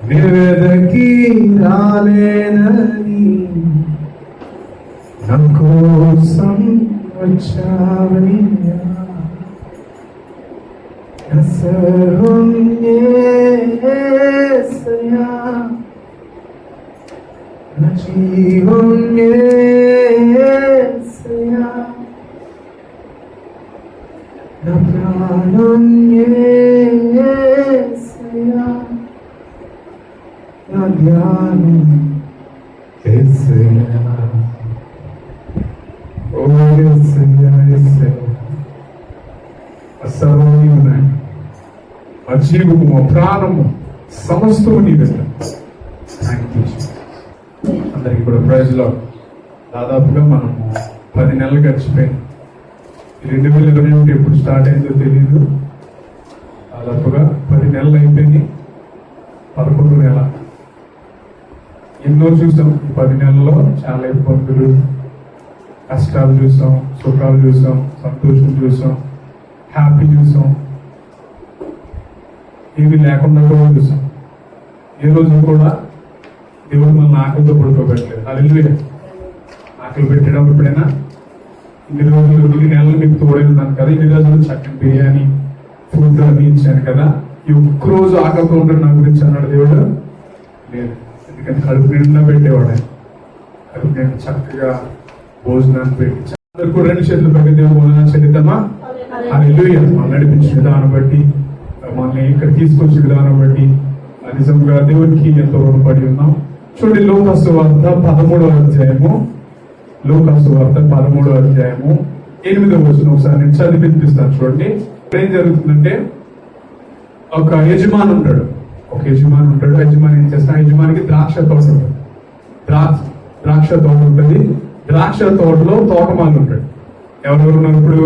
వెదకి రాలేనని నా కోసం వచ్చావయ్యా. సర్వం యేసయ్యా, నా జీవం యేసయ్యా, నా ప్రాణం యేసయ్యా, నా ధ్యానం యేసయ్యా. ఓ యేసయ్యా, యేసయ్యా, సర్వము ఉన్నాయి, ఆ జీవము, ఆ ప్రాణము, సమస్తము నీవే. అందరికి కూడా ప్రైజ్ లో దాదాపుగా మనము 10 నెలలు గడిచిపోయింది. 2021 ఎప్పుడు స్టార్ట్ అయిందో తెలియదు. దాదాపుగా 10 నెలలు అయిపోయింది. 11 నెల ఎన్నో చూసాం. ఈ 10 నెలల్లో చాలా ఇబ్బందులు, కష్టాలు చూసాం, సుఖాలు చూసాం, సంతోషం చూసాం, హ్యాపీ చూసాం, ఏమి లేకుండా కూడా చూసాం. ఏ రోజు కూడా దేవుడు మనల్ని ఆకలితో పడుకోబెట్టలేదు. హల్లెలూయా. ఆకలి పెట్టడం ఎప్పుడైనా ఇన్ని రోజులు, ఇన్ని నెలలు మీకు తోడైందాను కదా, ఇన్ని రోజులు చక్కని బిర్యానీ ఫుడ్ అన్ని ఇచ్చాను కదా, ఈ ఒక్కరోజు ఆకలితో ఉంటాడు నా గురించి అన్నాడు దేవుడు? లేదు. ఎందుకంటే కడుపు నిండా పెట్టేవాడు ఆయన. కడుపు నిండా చక్కగా భోజనాన్ని పెట్టి అందరు కూడా 2 చేతులు పెట్టి దేవుడు భోజనాన్ని చెల్లిద్దామా? హల్లెలూయా. మనం నడిపించిన విధానం బట్టి, మనల్ని ఇక్కడ తీసుకొచ్చే విధానం బట్టి నిజంగా దేవునికి ఎంతో రుణపడి ఉన్నాం. చూడండి, లూకాసు వార్త 13వ అధ్యాయము, లూకాసు వార్త 13వ అధ్యాయము 8వ వచనం ఒకసారి నేను చదివి వినిపిస్తాను. చూడండి, ఏం జరుగుతుందంటే, ఒక యజమాని ఉంటాడు. యజమాని ఏం చేస్తా, యజమానికి ద్రాక్ష తోట ఉంటుంది. ద్రాక్ష తోట ఉంటుంది. ద్రాక్ష తోటలో తోటమాలి ఉంటాడు. ఎవరెవరు ఉన్నారు ఇప్పుడు?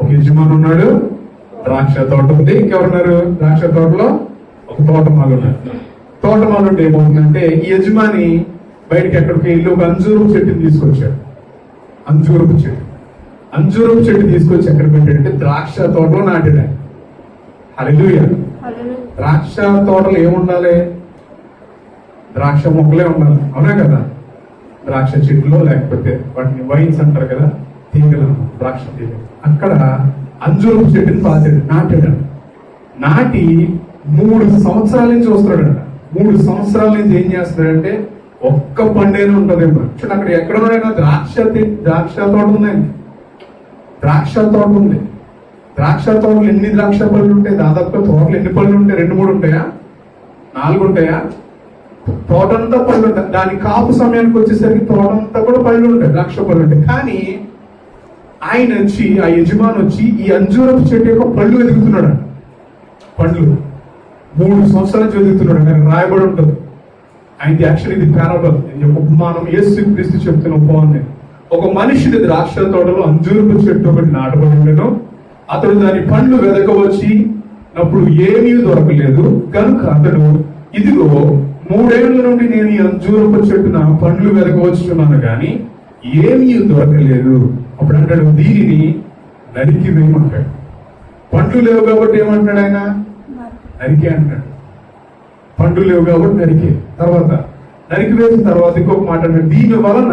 ఒక యజమాని ఉన్నాడు, ద్రాక్ష తోట ఉంది. ఇంకెవరున్నారు? ద్రాక్ష తోటలో ఒక తోటమాలు ఉన్నాడు. తోటమాలు ఉంటే ఏమవుతుందంటే, ఈ యజమాని బయటకి ఎక్కడికి వెళ్ళి ఒక అంజూరపు చెట్టుని తీసుకొచ్చాడు. అంజూరపు చెట్టు తీసుకొచ్చి ఎక్కడ పెట్టాడంటే ద్రాక్ష తోటలో నాటాడు. హల్లెలూయా. ద్రాక్ష తోటలో ఏముండాలి? ద్రాక్ష మొక్కలే ఉండాలి, అవునా కదా? ద్రాక్ష చెట్లు, లేకపోతే వాటిని వైన్స్ అంటారు కదా, తీగలు, ద్రాక్ష తీగలు. అక్కడ అంజూరపు చెట్టుని నాటాడు. నాటి 3 సంవత్సరాల నుంచి వస్తున్నాడంట. 3 సంవత్సరాల నుంచి ఏం చేస్తున్నాడంటే, ఒక్క పండేనే ఉంటుందేమో. చూడండి, అక్కడ ఎక్కడున్నాడైనా ద్రాక్ష తోట ఉందండి. ద్రాక్ష తోట ఉంది. ద్రాక్ష తోటలు ఎన్ని ద్రాక్ష పళ్ళు ఉంటాయి? దాదాపుగా తోటలు ఎన్ని పళ్ళు ఉంటాయి? 2-3 ఉంటాయా? 4 ఉంటాయా? తోటంతా పళ్ళు ఉంటాయి. దాని కాపు సమయానికి వచ్చేసరికి తోటంతా కూడా పళ్ళు ఉంటాయి, ద్రాక్ష పళ్ళు ఉంటాయి. కానీ ఆయన వచ్చి, ఆ యజమాని వచ్చి ఈ అంజూరపు చెట్టు యొక్క పళ్ళు ఎదుగుతున్నాడు. పండ్లు 3 సంవత్సరాల నుంచి ఎదుగుతున్నాడు. ఆయన రాయబడి ఉంటుంది. ఆయనది యాక్చువల్ ఇది పారబుల్, ఉపమానం. యేసుక్రీస్తు చెప్తున్న ఉపమానం. ఒక మనిషిని ద్రాక్ష తోటలో అంజూరపు చెట్టు ఒకటి నాటబడి ఉండెను. అతడు దాని పండ్లు వెదకవచ్చినప్పుడు ఏమీ దొరకలేదు కనుక అతడు, ఇదిగో 3 ఏళ్ల నుండి నేను ఈ అంజూరపు చెట్టున పండ్లు వెదకవచ్చున్నాను కానీ ఏమీ దొరకలేదు. అప్పుడు అంటాడు, దీనిని నరికి వేయమంటాడు. పండ్లు లేవు కాబట్టి ఏమంటాడు ఆయన? నరికే అంటాడు. పండ్లు లేవు కాబట్టి నరికే. తర్వాత నరికి వేసిన తర్వాత ఇంకొక మాట అంటాడు, దీని వలన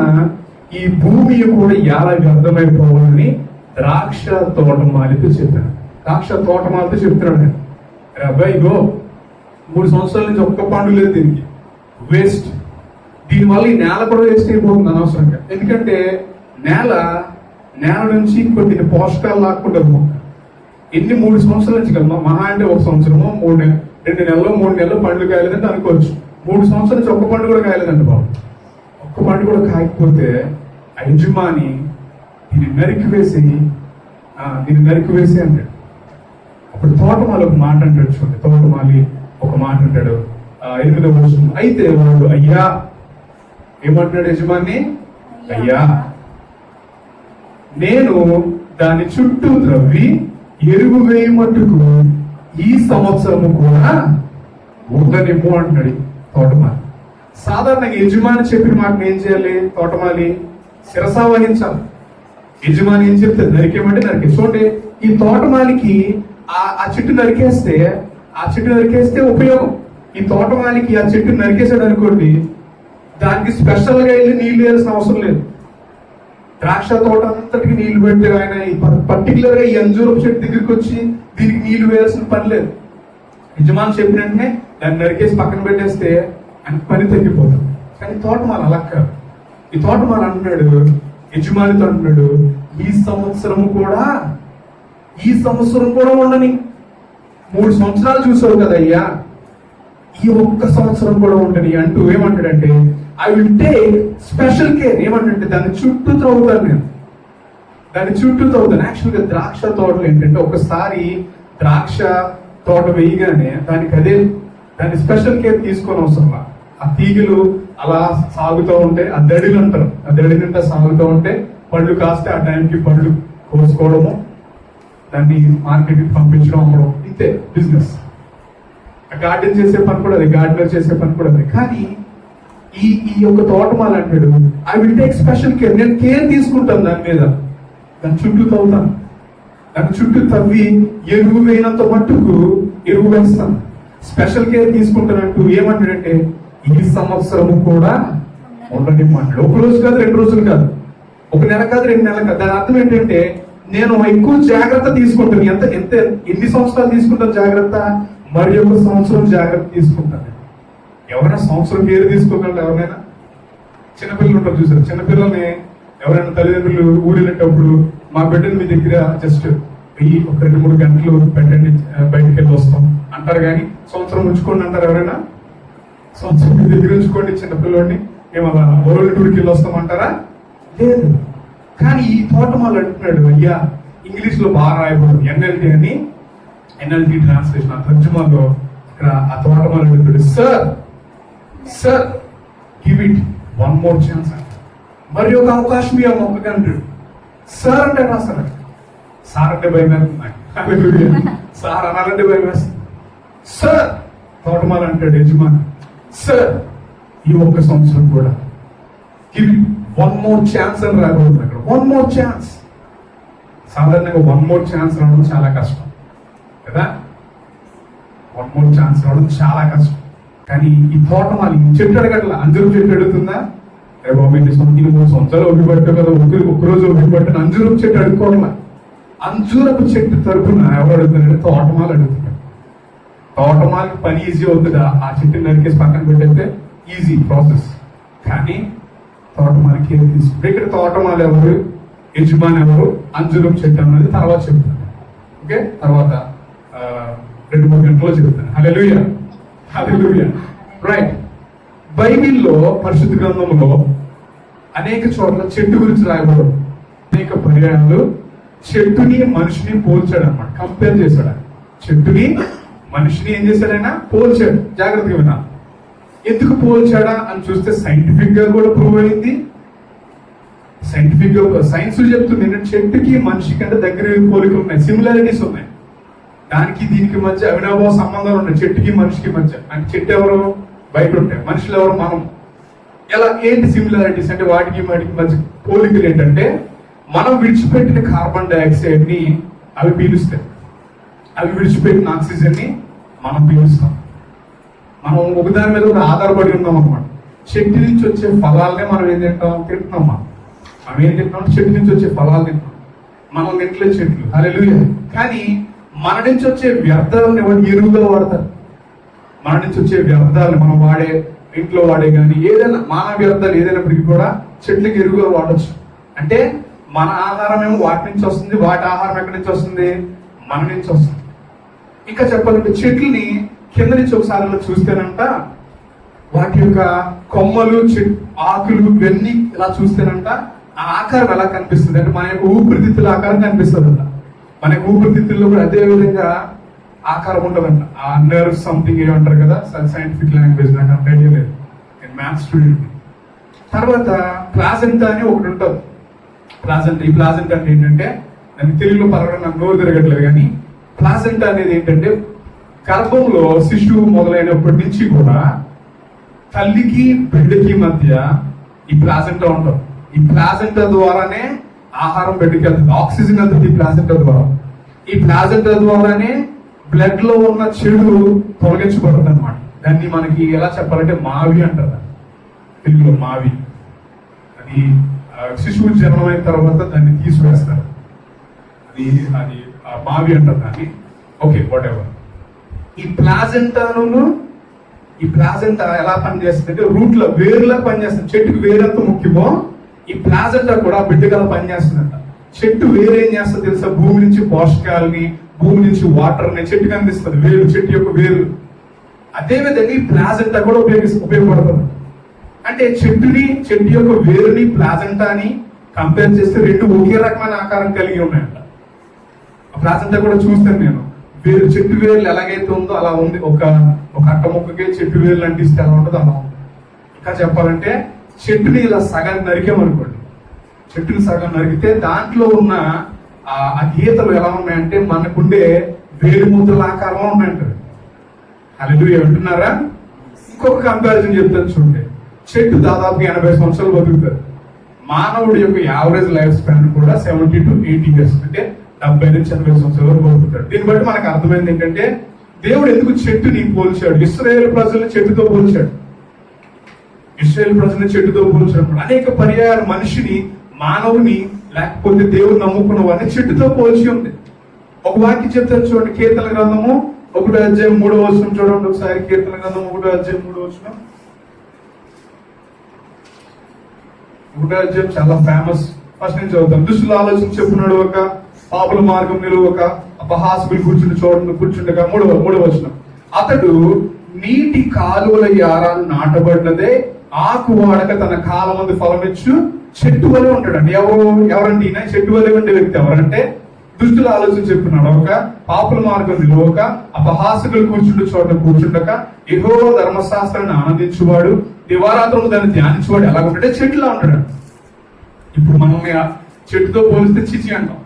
ఈ భూమి కూడా ఎలా వ్యర్థమైపోవాలని ద్రాక్ష తోటమాలితో చెప్పాడు. ద్రాక్ష తోటమాలితో చెప్తున్నాడు, అబ్బాయి ఇగో 3 సంవత్సరాల నుంచి ఒక్క పండు లేదు, దీనికి వేస్ట్. దీనివల్ల ఈ నేల కూడా వేస్ట్ అయిపోతుంది అనవసరంగా. ఎందుకంటే నేల నుంచి కొన్ని పోషకాలు లాక్కుంటుంది మొక్క. ఎన్ని 3 సంవత్సరాల నుంచి కదా, మహా అంటే 1 సంవత్సరమో 2 నెలలు 3 నెలలు పండ్లు కాయలేదంటే అనుకోవచ్చు. 3 సంవత్సరాల నుంచి ఒక్క పండు కూడా కాయలేదండి బాబు. ఒక్క పండు కూడా కాయకపోతే ఆ యజమాని దీన్ని నరికి వేసి అంటాడు. అప్పుడు తోటమాలి ఒక మాట అంటాడు. చూడండి, తోటమాలి ఒక మాట అంటాడు 8వ వచనం. అయితే వాడు, అయ్యా, ఏమంటున్నాడు యజమాని? అయ్యా, నేను దాని చుట్టూ త్రవ్వి ఎరువు వేయమట్టుకు ఈ సంవత్సరము కూడా ఉండనిమ్ము అంటున్నాడు తోటమాలి. సాధారణంగా యజమాని చెప్పిన మాట ఏం చేయాలి? తోటమాలి శిరసా వహించాలి. యజమాని ఏం చెప్తే నరికేమంటే నరికే. చూడండి, ఈ తోటమాలికి ఆ చెట్టు నరికేస్తే ఉపయోగం. ఈ తోటమాలికి ఆ చెట్టు నరికేశాడు అనుకోండి, దానికి స్పెషల్ గా వెళ్ళి నీళ్లు వేయాల్సిన అవసరం లేదు. ద్రాక్ష తోట అంతటికి నీళ్లు పెట్టి ఆయన పర్టికులర్ గా ఈ అంజూరపు చెట్టు దగ్గరికి వచ్చి దీనికి నీళ్లు వేయాల్సిన పని లేదు. యజమాని చెప్పిన వెంటనే దాన్ని నరికేసి పక్కన పెట్టేస్తే ఆయన పని తగ్గిపోతుంది. కానీ తోటమాల అలా కాదు. ఈ తోటమాల అంటున్నాడు, యజమానితో అంటున్నాడు, ఈ సంవత్సరం కూడా ఉండని. 3 సంవత్సరాలు చూసావు కదయ్యా, ఈ ఒక్క సంవత్సరం కూడా ఉండని అంటూ ఏమంటాడంటే, I will take special care. ఏమంటే దాన్ని చుట్టూ త్రవ్వుతాను నేను, యాక్చువల్గా ద్రాక్ష తోటలు ఏంటంటే, ఒకసారి ద్రాక్ష తోట వేయగానే దాన్ని స్పెషల్ కేర్ తీసుకొని అవసరం. ఆ తీగలు అలా సాగుతూ ఉంటే, ఆ దడిలు అంటారు, ఆ దడినంతా సాగుతూ ఉంటే పళ్ళు కాస్తే ఆ టైంకి పళ్ళు కోసుకోవడము, దాన్ని మార్కెట్కి పంపించడం, అమ్మడం, ఇంతే బిజినెస్. గార్డెన్ చేసే పని కూడా అది, గార్డెనర్ చేసే పని కూడా అది. కానీ ఈ యొక్క తోటమాల అంటాడు, I will take special care. నేను కేర్ తీసుకుంటాను దాని మీద, దాని చుట్టూ తవ్వుతాను, దాని చుట్టూ తవ్వి ఎరువు వేయనంత మట్టుకు ఎరువు వేస్తాను, స్పెషల్ కేర్ తీసుకుంటానంటూ ఏమంటాడంటే, ఈ సంవత్సరము కూడా ఉండనిమ్మంటాడు. 1 రోజు కాదు, 2 రోజులు కాదు, 1 నెల కాదు, 2 నెలలు కాదు. దాని అర్థం ఏంటంటే, నేను ఎక్కువ జాగ్రత్త తీసుకుంటాను. ఎన్ని సంవత్సరాలు తీసుకుంటాను జాగ్రత్త? మరి 1 సంవత్సరం జాగ్రత్త తీసుకుంటాను. ఎవరైనా సంవత్సరం కేర్ తీసుకోగలరు? ఎవరైనా? చిన్నపిల్లలు ఉంటారు చూసారు, చిన్నపిల్లల్ని ఎవరైనా తల్లిదండ్రులు ఊరెళ్ళేటప్పుడు, మా బిడ్డలు మీ దగ్గర జస్ట్ 1-2-3 గంటలు పెట్టండి, బయటకు వెళ్ళి వస్తాం అంటారు. కానీ సంవత్సరం ఉంచుకోండి అంటారు ఎవరైనా? సంవత్సరం మీ దగ్గర ఉంచుకోండి చిన్నపిల్లోడిని, మేము అలా వరల్డ్ టూర్కి వెళ్ళి వస్తాం అంటారా? లేదు. కానీ ఈ తోటమాల అంటున్నాడు, అయ్యా ఇంగ్లీష్ లో బాగా రాయబడింది ఎన్ఎల్టీ అని, ఎన్ఎల్టీ ట్రాన్స్లేషన్, ఆ తర్జుమాలో ఇక్కడ ఆ తోటమాల అడుగుతాడు, sir give it 1 more chance అంట, మరి ఒక అవకాశం ఈ మొక్కగా అంటాడు. సార్ అంటే రాస్తాడు, సార్ అంటే భయం వేస్తుంది, సార్ అనాలంటే భయం వేస్తుంది. సార్ తోటమాల అంటాడు యజమాని, సార్ ఈ 1 సంవత్సరం కూడా గివ్ ఇట్ 1 more ఛాన్స్ అని రాబోతుంది అక్కడ. 1 more ఛాన్స్. సాధారణంగా 1 more ఛాన్స్ రావడం చాలా కష్టం కదా, 1 more ఛాన్స్ రావడం చాలా కష్టం. కానీ ఈ తోటమాలి చెట్టు అడగట్లా, అంజూరం చెట్టు అడుగుతుందా? బాబు 3 సంవత్సరాలు ఒప్పిపట్టు కదా, 1 రోజు ఒప్పిపట్టు అంజూరం చెట్టు అడుక్కోవాలా. అంజూరపు చెట్టు తరపున ఎవరు అడుగుతున్నారంటే తోటమాలి అడుగుతున్నాడు. తోటమాలికి పని ఈజీ అవుతుందా? ఆ చెట్టుని నరికేసి పక్కన పెట్టేస్తే ఈజీ ప్రాసెస్. కానీ తోటమాలికి ఏం తీసుకుంటే, ఇక్కడ తోటమాలి ఎవరు, యజమాని ఎవరు, అంజూరం చెట్టు అన్నది తర్వాత చెప్తాను. ఓకే, తర్వాత 2-3 గంటల్లో చెప్తాను. హల్లెలూయా, హల్లెలూయా. రైట్. బైబిల్లో, పరిశుద్ధ గ్రంథంలో అనేక చోట్ల చెట్టు గురించి రాయబడు, అనేక పర్యాయాలు చెట్టుని మనిషిని పోల్చాడు అనమాట, కంపేర్ చేశాడు. చెట్టుని మనిషిని ఏం చేశాడైనా పోల్చాడు. జాగ్రత్తగా విన్నా. ఎందుకు పోల్చాడా అని చూస్తే సైంటిఫిక్ గా కూడా ప్రూవ్ అయింది. సైంటిఫిక్ గా సైన్స్ చెప్తుంది ఏంటంటే, చెట్టుకి మనిషికి అంటే దగ్గర పోలికలు ఉన్నాయి, సిమిలారిటీస్ ఉన్నాయి. దానికి దీనికి మధ్య అవినాభావ సంబంధాలు ఉన్నాయి, చెట్టుకి మనిషికి మధ్య. అంటే చెట్టు ఎవరు? బయట ఉంటాయి, మనుషులు ఎవరు? మనం. ఎలా, ఏంటి సిమిలారిటీస్ అంటే, వాటికి మధ్య పోలికలు ఏంటంటే, మనం విడిచిపెట్టిన కార్బన్ డైఆక్సైడ్ ని అవి పీలుస్తాయి, అవి విడిచిపెట్టిన ఆక్సిజన్ ని మనం పీలుస్తాం. మనం ఒకదాని మీద కూడా ఆధారపడి ఉన్నాం అనమాట. చెట్టు నుంచి వచ్చే ఫలాలనే మనం ఏం తింటున్నాం. మనం ఏం తింటున్నాం? చెట్టు నుంచి వచ్చే ఫలాలు తింటున్నాం. మనం తింటలే చెట్లు. హల్లెలూయా. కానీ మన నుంచి వచ్చే వ్యర్థాలను ఎవరు ఎరువుగా వాడతారు? మన నుంచి వచ్చే వ్యర్థాలు మనం వాడే, ఇంట్లో వాడే కానీ ఏదైనా మానవ వ్యర్థాలు ఏదైనప్పటికీ కూడా చెట్లకి ఎరువుగా వాడచ్చు. అంటే మన ఆహారం ఏమో వాటి నుంచి వస్తుంది, వాటి ఆహారం ఎక్కడి నుంచి వస్తుంది? మన నుంచి వస్తుంది. ఇంకా చెప్పాలంటే చెట్లని కింద నుంచి ఒకసారి చూస్తేనంట, వాటి యొక్క కొమ్మలు, ఆకులు ఇవన్నీ ఇలా చూస్తేనంట ఆ ఆకారం ఎలా కనిపిస్తుంది అంటే, మన యొక్క ఊపిరితిత్తుల ఆకారం కనిపిస్తుంది అంట. మన యొక్క ఊపిరితిత్తుల్లో కూడా అదే విధంగా ఆకారం ఉంటుందంట. ఆ నర్వ్ సంథింగ్ ఏమంటారు కదా, సైంటిఫిక్ లాంగ్వేజ్ నాకు అంత ఐడియా లేదు, నేను మ్యాథ్స్ స్టూడెంట్. తర్వాత ప్లాజెంటా అని ఒకటి ఉంటుంది. ఈ ప్లాజెంటా అంటే ఏంటంటే, దాన్ని తెలుగులో పలకడం నాకు నోరు తిరగట్లేదు, కానీ ప్లాజెంటా అనేది ఏంటంటే, గర్భంలో శిశువు మొదలైనప్పటి నుంచి కూడా తల్లికి బిడ్డకి మధ్య ఈ ప్లాజెంటా ఉంటుంది. ఈ ప్లాజెంటా ద్వారానే ఆహారం బిడ్డకి వెళ్తుంది, ఆక్సిజన్ వెళ్తుంది ఈ ప్లాజెంటా ద్వారా. ఈ ప్లాజెంటా ద్వారానే బ్లడ్ లో ఉన్న చెడు తొలగించబడుతుంది అనమాట. దాన్ని మనకి ఎలా చెప్పాలంటే మావి అంటారు తెలుగులో, మావి. అది శిశువు జన్మమైన తర్వాత దాన్ని తీసివేస్తారు, అది అది మావి అంటారు దాన్ని. Okay, what ever. ఈ ప్లాజెంటా ఎలా పనిచేస్తుంది అంటే రూట్ లో వేరులా పనిచేస్తుంది. చెట్టుకు వేరంత ముఖ్యమో ఈ ప్లాజెంటా కూడా బిడ్డగా పనిచేస్తుందంట. చెట్టు వేరు ఏం చేస్తుంది తెలుసా? భూమి నుంచి పోషకాలని, భూమి నుంచి వాటర్ ని చెట్టుకి అందిస్తుంది, వేరు, చెట్టు యొక్క వేరు. అదే విధంగా ఈ ప్లాజెంటా కూడా ఉపయోగపడుతుంది. అంటే చెట్టు యొక్క వేరుని ప్లాజెంటాని కంపేర్ చేస్తే రెండు ఒకే రకమైన ఆకారం కలిగి ఉన్నాయంట. ఆ ప్లాజెంటా కూడా చూస్తాను నేను, వేరు చెట్టు వేర్లు ఎలాగైతే ఉందో అలా ఉంది. ఒక అట్ట మొక్కకే చెట్టు వేర్లు అంటిస్తే ఎలా ఉంటుందో అలా ఉంది. ఇంకా చెప్పాలంటే చెట్టుని ఇలా సగం నరికామనుకోండి, చెట్టుని సగం నరికితే దాంట్లో ఉన్న ఆ గీతలు ఎలా ఉన్నాయంటే మనకుండే వేరు ముద్రల ఆకారంలో ఉన్నాయంటారు. హల్లెలూయా వింటున్నారా? ఇంకొక కంపారిజన్ చెప్తాను చూడండి. చెట్టు దాదాపు 80 సంవత్సరాలు బతుకుతారు. మానవుడి యొక్క యావరేజ్ లైఫ్ స్పాన్ కూడా 70 to 80 years, అంటే 70 నుంచి 80 సంవత్సరాల వరకు బతుకుతాడు. దీన్ని బట్టి మనకు అర్థమైంది ఏంటంటే దేవుడు ఎందుకు చెట్టుని పోల్చాడు? ఇశ్రాయేలు ప్రజల్ని చెట్టుతో పోల్చాడు. ఇశ్రాయేలు ప్రజల్ని చెట్టుతో పోల్చాడు. అనేక పర్యాయాలు మనిషిని, మానవుని, లేకపోతే దేవుడు నమ్ముకున్న వారిని చెట్టుతో పోల్చి ఉంది. ఒక వాక్యం చెప్తాను చూడండి, కీర్తన గ్రంథము 1:3 చూడండి ఒకసారి. కీర్తన గ్రంథం 1:3. 1 చాలా ఫేమస్. ఫస్ట్ నుంచి చదువుతాం. దుష్టుల ఆలోచన చెప్పున్నాడు ఒక, పాపుల మార్గం నిలువక, అపహాసకులు కూర్చుండగా. 3 అతడు నీటి కాలువల యారాలు నాటబడినదే ఆకు వాడక తన కాలమందు ఫలమిచ్చు చెట్టు వలె ఉంటాడండి. ఎవరంటే ఈయన చెట్టు వలె ఉండే వ్యక్తి ఎవరంటే దుష్టుల ఆలోచన చెప్పున్నాడు ఒక, పాపుల మార్గం నిలువక, అపహాసకులు కూర్చుండక, యెహోవా ధర్మశాస్త్రాన్ని ఆనందించువాడు, దివారాత్రము దాన్ని ధ్యానించువాడు ఎలా ఉంటాడే చెట్టులా ఉంటాడు. ఇప్పుడు మనల్ని చెట్టుతో పోలిస్తే చిచి అంటాం.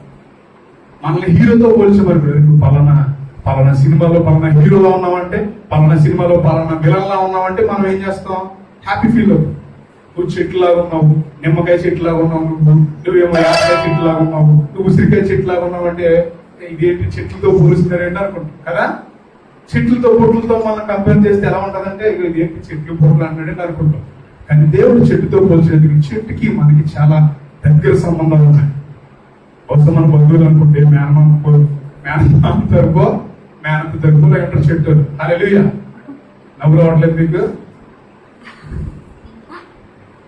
మనల్ని హీరోతో పోల్చేవారు. నువ్వు పలానా సినిమాలో పలానా హీరోలా ఉన్నావంటే, పలానా సినిమాలో పలానా విలన్లా ఉన్నావంటే మనం ఏం చేస్తాం? హ్యాపీ ఫీల్ అవుతాం. నువ్వు చెట్టులాగా ఉన్నావు, నిమ్మకాయ చెట్టులాగా ఉన్నావు, నువ్వేమో యాపకాయ చెట్టులాగా ఉన్నావు, నువ్వు ఉసిరికాయ చెట్టులాగా ఉన్నావు అంటే ఇదేంటి చెట్లతో పోలుస్తున్నారేంటి అనుకుంటాం కదా. చెట్లతో పొట్లతో మనం కంపేర్ చేస్తే ఎలా ఉంటుందంటే ఇదేంటి చెట్లు పొట్లు అంటాడని అనుకుంటాం. కానీ దేవుడు చెట్టుతో పోల్చేందుకు చెట్టుకి మనకి చాలా దగ్గర సంబంధాలు ఉన్నాయి. బహుశా మన బంధువులు అనుకుంటే మేనమామ తరపు, మేనపు తరపులో ఎంటర్ చెట్టు. హల్లెలూయా. నవ్వు రావట్లేదు మీకు?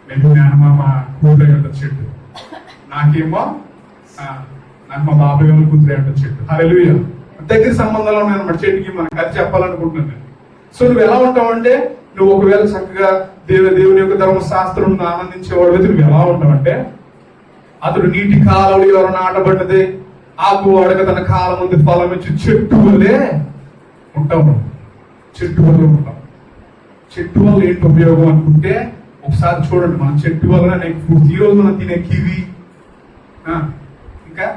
నేను మేనమామ కూతురు ఎంటర్ చెట్టు, నాకు మా బాబాయ్ వాళ్ళ కూతురు ఎంటర్ చెట్టు. హల్లెలూయా. దగ్గర సంబంధాలు ఉన్నాయన్నమాట చెట్టుకి మనకి. అది చెప్పాలనుకుంటున్నాను. సో నువ్వు ఎలా ఉంటావంటే, నువ్వు ఒకవేళ చక్కగా దేవుని యొక్క ధర్మశాస్త్రం ఆనందించేవాడు అయితే నువ్వు ఎలా ఉంటావంటే, అతడు నీటి కాలువలు ఎవరు నాటబడ్డదే ఆకు వాడక తన కాలం ముందు ఫలం ఇచ్చి చెట్టు వల్లే ఉంటావు. చెట్టు వల్ల ఉంటాం. చెట్టు వల్ల ఏంటి ఉపయోగం అనుకుంటే ఒకసారి చూడండి, మనం చెట్టు వల్ల ఈ రోజు మనం తినే కివి, ఇంకా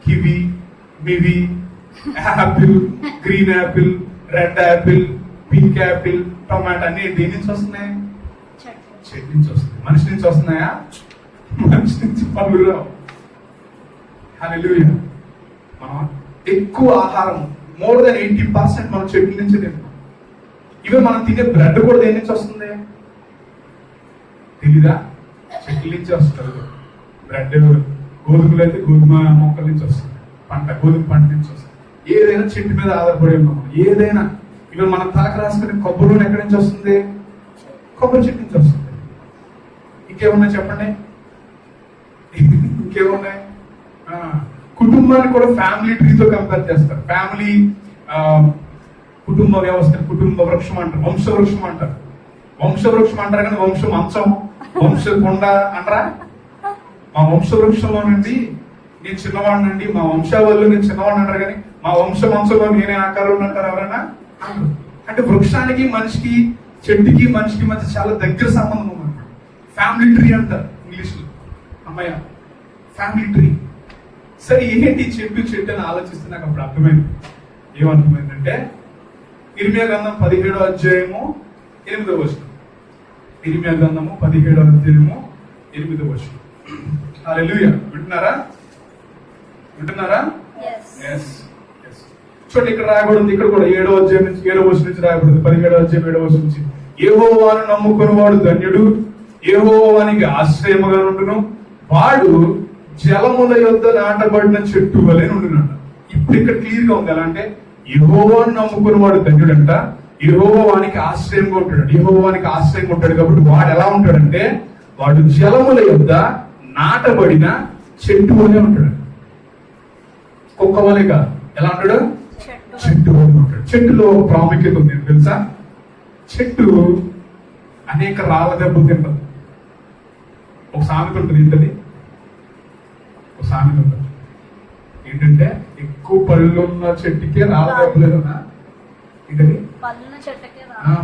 కివి, మివి, apple, green apple, red apple, pink apple, tomato అన్ని దేని నుంచి వస్తున్నాయి? చెట్టు నుంచి వస్తున్నాయి. మనిషి నుంచి వస్తున్నాయా? మనిషి నుంచి పనులు రావు. హల్లెలూయా. మనం ఎక్కువ ఆహారం, మోర్ దెన్ 80% మనం చెట్ల నుంచి తింటాం. ఇవే మనం తినే బ్రెడ్ కూడా దేని నుంచి వస్తుంది తెలీదా? చెట్ల నుంచి వస్తుంది బ్రెడ్. గోధుమలు అయితే గోధుమ మొక్కల నుంచి వస్తుంది, గోధుమ పంట నుంచి వస్తుంది. ఏదైనా చెట్టు మీద ఆధారపడి ఉన్నాం. ఏదైనా ఇవి మనం తలకు రాసుకునే కొబ్బరి నూనె ఎక్కడి నుంచి వస్తుంది? కొబ్బరి చెట్టు నుంచి వస్తుంది. ఇంకేమున్నాయి చెప్పండి? ఇంకేమున్నాయి? కుటుంబాన్ని కూడా ఫ్యామిలీ ట్రీతో కంపేర్ చేస్తారు. ఫ్యామిలీ కుటుంబ వ్యవస్థ, కుటుంబ వృక్షం అంటారు, వంశవృక్షం అంటారు. వంశవృక్షం అంటారు కానీ వంశ మంచం, వంశ కొండ అంటారా? మా వంశవృక్షంలో నుండి నేను చిన్నవాడినండి, మా వంశావళిలో నేను చిన్నవాడిని అంటారు కానీ మా వంశ మంచంలో నేనే ఆకారంలో అంటారు ఎవరైనా? అంటే వృక్షానికి మనిషికి, చెట్టుకి మనిషికి మధ్య చాలా దగ్గర సంబంధం ఉంది. ఫ్యామిలీ ట్రీ అంటారు ఇంగ్లీష్ లో. అమ్మాయ ఫ్యామిలీ ట్రీ. సరే ఏంటి చెట్టు అని ఆలోచిస్తే నాకు అప్పుడు అర్థమైంది. ఏమర్థమైందంటే ఇర్మియా గ్రంథం 17వ అధ్యాయము 8వ వచనం. ఇర్మియా గ్రంథము 17వ అధ్యాయము 8వ వచనం. హల్లెలూయా. వింటున్నారా? చూడండి, ఇక్కడ రాయబడింది, ఇక్కడ కూడా 7వ అధ్యాయం నుంచి 7వ వచనం నుంచి రాయబడింది. 17వ అధ్యాయం 7వ వచనం నుంచి, యెహోవాను నమ్ముకునేవాడు ధన్యుడు, యెహోవానికి ఆశ్రయముగా నుండును, వాడు జలముల యొద్ద నాటబడిన చెట్టు వలె నుండునంట. ఇప్పుడు ఇక్కడ క్లియర్ గా ఉంది. ఎలా అంటే యెహోవాను నమ్ముకునేవాడు ధన్యుడంట, యెహోవానికి ఆశ్రయంగా ఉంటాడు. యెహోవానికి ఆశ్రయంగా ఉంటాడు కాబట్టి వాడు ఎలా ఉంటాడంటే వాడు జలముల యొద్ద నాటబడిన చెట్టు వలె ఉంటాడు. కుక్క వలె కాదు, ఎలా ఉంటాడు? చెట్టు వలె ఉంటాడు. చెట్టులో ఒక ప్రాముఖ్యత ఉంది తెలుసా? చెట్టు అనేక రాళ్ళ దెబ్బలు తింటది. ఒక సామెత ఉంటుంది, ఏంటది? ఒక సామెత ఉంటుంది ఏంటంటే ఎక్కువ పళ్ళు ఉన్న చెట్టుకే రాళ్ళ దెబ్బలు ఏదన్నా ఏంటది?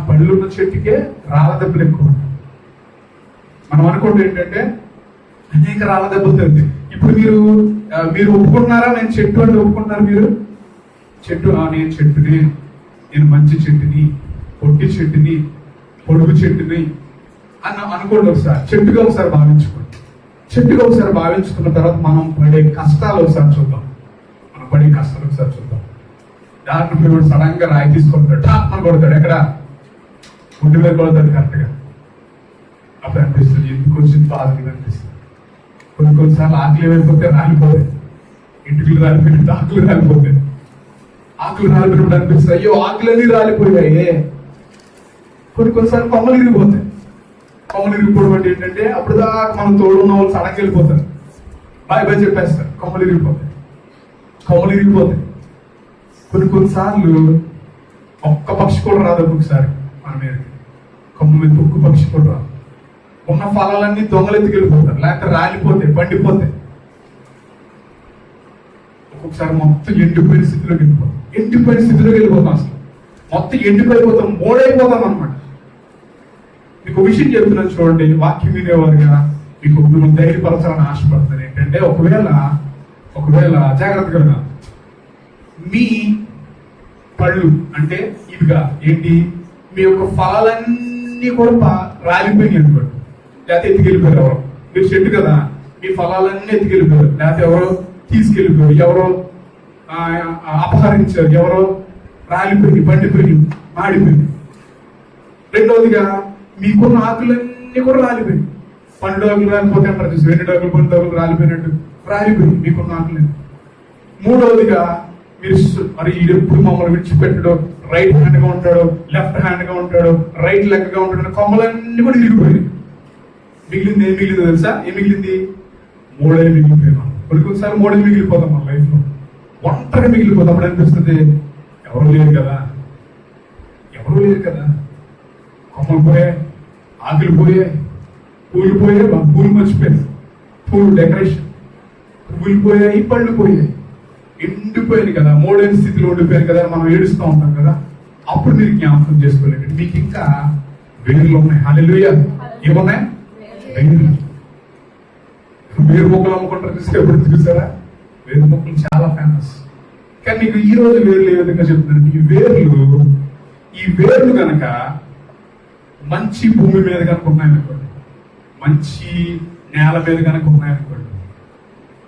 పళ్ళున్న చెట్టుకే రాళ్ళ దెబ్బలు ఎక్కువ ఉంటాయి. మనం అనుకోండి ఏంటంటే అనేక రాళ్ళ దెబ్బలు తింది. ఇప్పుడు మీరు ఒప్పుకుంటున్నారా? నేను చెట్టు అంటే ఒప్పుకుంటున్నారు మీరు? చెట్టు, నేను చెట్టుని, నేను మంచి చెట్టుని, పొట్టి చెట్టుని, పొడుగు చెట్టుని అనుకోండి. ఒకసారి చెట్టుగా ఒకసారి భావించుకోండి. చెట్టుగా ఒకసారి భావించుకున్న తర్వాత మనం పడే కష్టాలు ఒకసారి చూద్దాం. మనం పడే కష్టాలు ఒకసారి చూద్దాం. దాంట్లో ఇప్పుడు సడన్ గా రాయి తీసుకుంటాడు, టాప్మని కొడతాడు. ఎక్కడ? గుడ్డి మీద కొడతాడు కరెక్ట్గా. అప్పుడు అనిపిస్తుంది ఎందుకు వచ్చింది బాధగా అనిపిస్తుంది. కొన్నిసార్లు ఆకులు ఏమైపోతే రాలిపోతాయి, ఇంటికి రాలిపోయినట్టు ఆకులు రాలిపోతాయి. ఆకులు రాలిపోయినప్పుడు అనిపిస్తుంది అయ్యో ఆకులన్నీ రాలిపోయాయి. కొన్నిసార్లు కొమ్మలు ఇరిగిపోతాయి. కొమ్మలు ఇరిగిపోవడం అంటే ఏంటంటే అప్పుడు దాకా మనం తోడున్న వాళ్ళు సడన్గా వెళ్ళిపోతారు, బాయ్ బాయ్ చెప్పేస్తారు. కొమ్మలు ఇరిగిపోతాయి. కొన్నిసార్లు ఒక్క పక్షి కూడా రాదు. ఒక్కొక్కసారి మన మీద కొమ్మ మీద ఒక్క పక్షి కూడా రాదు. ఉన్న ఫలాలన్నీ దొంగలు ఎత్తుకెళ్ళిపోతారు, లేకపోతే రాలిపోతాయి, పండిపోతాయి. ఒక్కొక్కసారి మొత్తం ఎండిపోయిన స్థితిలోకి వెళ్ళిపోతాం. అసలు మొత్తం ఎండిపోయిపోతాం, మోడైపోతాం అనమాట. మీకు ఒక విషయం చెప్తున్నాను చూడండి, వాక్యం వినేవారుగా మీకు మిమ్మల్ని ధైర్యపరచాలని ఆశపడతాను. ఏంటంటే ఒకవేళ జాగ్రత్తగా మీ పళ్ళు అంటే ఇవిగా ఏంటి, మీ యొక్క ఫలాలన్నీ కూడా రాలిపోయినాయి అనుకోండి, లేకపోతే ఎత్తుకెళ్ళిపోయారు ఎవరో. మీరు చెట్టు కదా, మీ ఫలాలన్నీ ఎత్తుకెళ్ళిపోయారు, లేకపోతే ఎవరో తీసుకెళ్ళిపోయారు, ఎవరో అపహరించారు, ఎవరో రాలిపోయి, పండిపోయి, మాడిపోయి. రెండవదిగా మీకున్న ఆకులన్నీ కూడా రాలిపోయి, పండు ఆకులు రాలిపోతే అంటారు చూసి, 2 ఆకులు 2 ఆకులు రాలిపోయినట్టు రాలిపోయి మీకున్న ఆకులు. మూడవదిగా మీరు మరి ఎప్పుడు మమ్మల్ని విడిచిపెట్టడం, రైట్ హ్యాండ్ గా ఉంటాడు, లెఫ్ట్ హ్యాండ్ గా ఉంటాడు, రైట్ లెగ్ గా ఉంటాడు, కొమ్మలన్నీ కూడా విరిగిపోయాయి. మిగిలింది ఏం మిగిలిందో తెలుసా? ఏం మిగిలింది? మూడే మిగిలిపోయాం. కొన్నిసార్లు మూడే మిగిలిపోతాం మన లైఫ్ లో, ఒంటరిగా మిగిలిపోతాం. అప్పుడు అనిపిస్తుంది ఎవరు లేరు కదా. కొమ్మలు పోయాయి, ఆకులు పోయాయి, పూలు పోయాయి, పూలు మర్చిపోయాయి, పూలు డెకరేషన్, పూలు పోయాయి, పళ్ళు పోయాయి, ఎండిపోయింది కదా, మూడేళ్ళ స్థితిలో ఉండిపోయాను కదా, మనం ఏడుస్తూ ఉంటాం కదా. అప్పుడు మీరు జ్ఞాపకం చేసుకోలేదు, మీకు ఇంకా వేర్లు ఉన్నాయి. హల్లెలూయా. ఏమున్నాయి? వేరు మొక్కలు అమ్ముకుంటారు చూస్తే ఎప్పుడు చూసారా? వేరు మొక్కలు చాలా ఫేమస్. కానీ మీకు ఈ రోజు వేర్లు ఏ విధంగా చెప్తున్నాను, ఈ వేర్లు కనుక మంచి భూమి మీద కనుక ఉన్నాయనుకోండి, మంచి నేల మీద కనుక ఉన్నాయనుకోండి,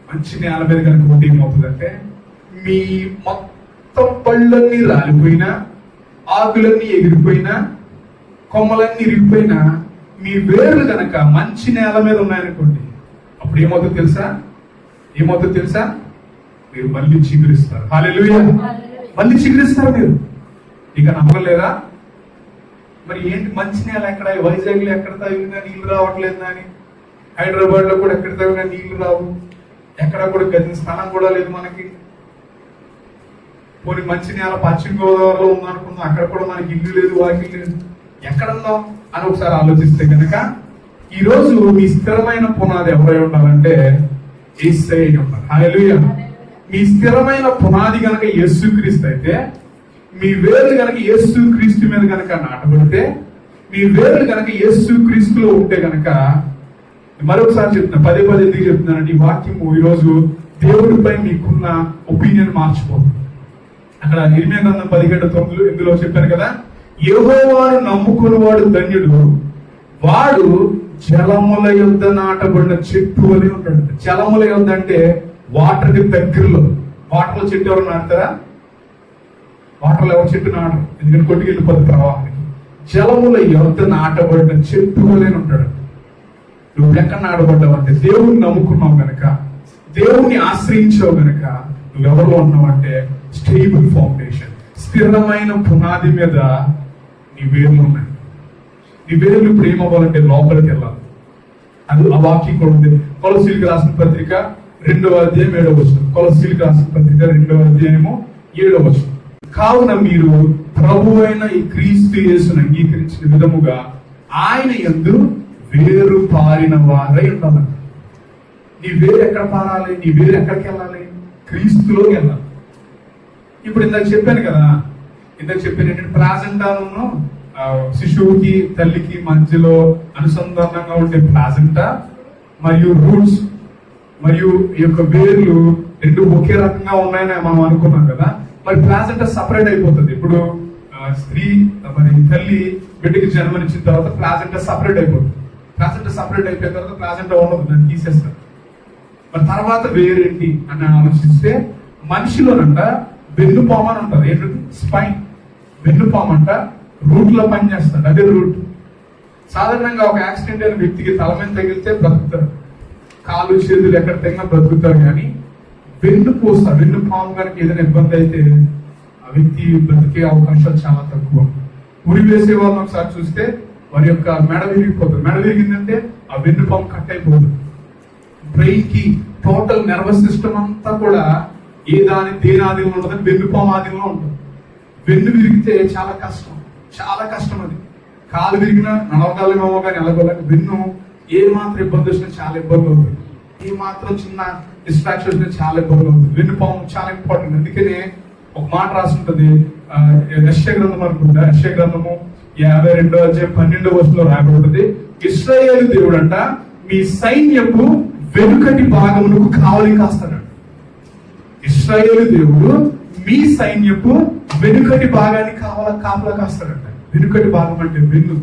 మంచి నేల మీద కనుక ఉంటే ఏమవుతుందంటే మీ మొత్తం పళ్ళన్నీ రాలిపోయినా, ఆకులన్నీ ఎగిరిపోయినా, కొమ్మలన్నీ ఇరిగిపోయినా, మీ వేర్లు కనుక మంచి నేల మీద ఉన్నాయనుకోండి, అప్పుడు ఏమవుతుందో తెలుసా? మీరు మళ్ళీ చిగురిస్తారు. హల్లెలూయా. మళ్ళీ చిగురిస్తారు మీరు. ఇక నమ్మలేదా? మరి ఏంటి మంచి నేల ఎక్కడ? వైజాగ్ లో ఎక్కడ తగిలినా నీళ్లు రావట్లేదు అని, హైదరాబాద్ లో కూడా ఎక్కడ తగిలినా నీళ్లు రావు, ఎక్కడ కూడా గది స్థానం కూడా లేదు మనకి. పోనీ మంచి నేల పశ్చిమ గోదావరిలో ఉందనుకుందాం, అక్కడ కూడా మనకి ఇల్లు లేదు, వాకిల్ లేదు, ఎక్కడుందాం అని ఒకసారి ఆలోచిస్తే కనుక ఈ రోజు మీ స్థిరమైన పునాది ఎవరై ఉండాలంటే యేసయ్య ఉండాలి. హల్లెలూయా. మీ స్థిరమైన పునాది కనుక యేసుక్రీస్తు అయితే, మీ వేర్లు కనుక యేసుక్రీస్తు మీద కనుక నాటబడితే, మీ వేర్లు కనుక యేసుక్రీస్తులో ఉంటే కనుక, మరొకసారి చెప్తున్నా, పదే ఎందుకు చెప్తున్నానంటే ఈ వాక్యము ఈరోజు దేవుడిపై మీకున్న ఒపీనియన్ మార్చిపోతుంది. అక్కడ ఇర్మియా గ్రంథం 17:9 ఇందులో చెప్పాను కదా, యెహోవాను నమ్ముకునేవాడు ధన్యుడు, వాడు జలముల యొద్ద నాటబడిన చెట్టు అని ఉంటాడు. జలముల యొద్ద అంటే వాటర్ కి దగ్గరలో. వాటర్ లో చెట్టు ఎవరు నాటుతారా? వాటర్లో ఎవరు చెట్టు నాటరు, ఎందుకంటే కొట్టుకెళ్ళిపోతుంది ప్రవాహానికి. జలముల యొద్ద నాటబడిన చెట్టు వలె ఉంటాడు. నువ్వు ఎక్కడ నాటబడ్డావు అంటే దేవుణ్ణి నమ్ముకున్నావు గనక, దేవుణ్ణి ఆశ్రయించావు గనక నువ్వెవరు ఉన్నావు అంటే స్టేబుల్ ఫౌండేషన్, స్థిరమైన పునాది మీద నీ వేర్లు ఉన్నాయి. నీ వేర్లు ఇప్పుడు ఏమవ్వాలంటే లోపలికి వెళ్ళాలి. అది ఆ వాక్యం కూడా ఉంది. కొలసీలకు రాసిన పత్రిక 2వ అధ్యాయం 7వ వచనం. కొలసీలకు రాసిన పత్రిక 2వ అధ్యాయము 7వ వచనం. కావున మీరు ప్రభువైన ఈ క్రీస్తు యేసును అంగీకరించిన విధముగా ఆయన యందు వేరు పారిన వారై ఉండాలంట. నీ వేరు ఎక్కడ పారాలి? నీ వేరు ఎక్కడికి వెళ్ళాలి? క్రీస్తులోకి వెళ్ళాలి. ఇప్పుడు ఇందాక చెప్పాను ఏంటంటే ప్లాజెంటాను శిశువుకి తల్లికి మధ్యలో అనుసంధానంగా ఉండే ప్లాజెంటా మరియు రూట్స్ మరియు ఈ యొక్క వేర్లు రెండు ఒకే రకంగా ఉన్నాయని మనం అనుకున్నాం కదా. మరి ప్లాజెంటా సపరేట్ అయిపోతుంది. ఇప్పుడు స్త్రీ మరి తల్లి బిడ్డకి జన్మనిచ్చిన తర్వాత ప్లాజెంటా సపరేట్ అయిపోతుంది. ప్లాజెంటా సపరేట్ అయిపోయిన తర్వాత ప్లాజెంటా ఉండదు, దాన్ని తీసేస్తారు. మరి తర్వాత వేరేంటి అని ఆలోచిస్తే మనిషిలోనంట వెన్నుపాము అని ఉంటుంది. ఏంటంటే స్పైన్, వెన్నుపాము అంట రూట్ లో పనిచేస్తాడు. అదే రూట్. సాధారణంగా ఒక యాక్సిడెంట్ అయిన వ్యక్తికి తల మీద తగిలితే బ్రతుకుతారు, కాలు చేతులు ఎక్కడ తగినా బ్రతుకుతారు. కానీ వెన్నుపాము కనుక ఏదైనా ఇబ్బంది అయితే ఆ వ్యక్తి బ్రతికే అవకాశాలు చాలా తక్కువ. ఉరి వేసే వాళ్ళని ఒకసారి చూస్తే వారి యొక్క మెడ విరిగిపోతుంది. మెడ విరిగిందంటే ఆ వెన్నుపాము కట్ అయిపోతుంది. బ్రెయిన్ కి టోటల్ నర్వస్ సిస్టమ్ అంతా కూడా దేని ఆధీనంలో ఉంటుంది? వెన్నుపాము ఆధీనంలో ఉంటుంది. వెన్ను విరిగితే చాలా కష్టం అది. కాలు విరిగినా నడవగలమేమో కానీ ఎలాగోలేక వెన్ను ఏ మాత్రం ఇబ్బంది వచ్చినా చాలా ఇబ్బంది అవుతుంది. ఏ మాత్రం చిన్న డిస్ట్రాక్షన్ వచ్చినా చాలా ఇబ్బంది అవుతుంది. వెన్నుపాము చాలా ఇంపార్టెంట్. అందుకనే ఒక మాట రాస్తుంటది యెషయా గ్రంథం అనుకుంటా. యెషయా గ్రంథము 52వ అధ్యాయం 12వ వచనంలో రాయబడుతుంది, ఇశ్రాయేలు దేవుడు అంట మీ సైన్యపు వెనుకటి భాగమునకు కావలి కాస్తాడు. ఇశ్రాయేలు దేవుడు మీ సైన్యపు వెనుకటి భాగాన్ని కాపలా కాస్తాడంట. వెనుకటి భాగం అంటే వెన్ను.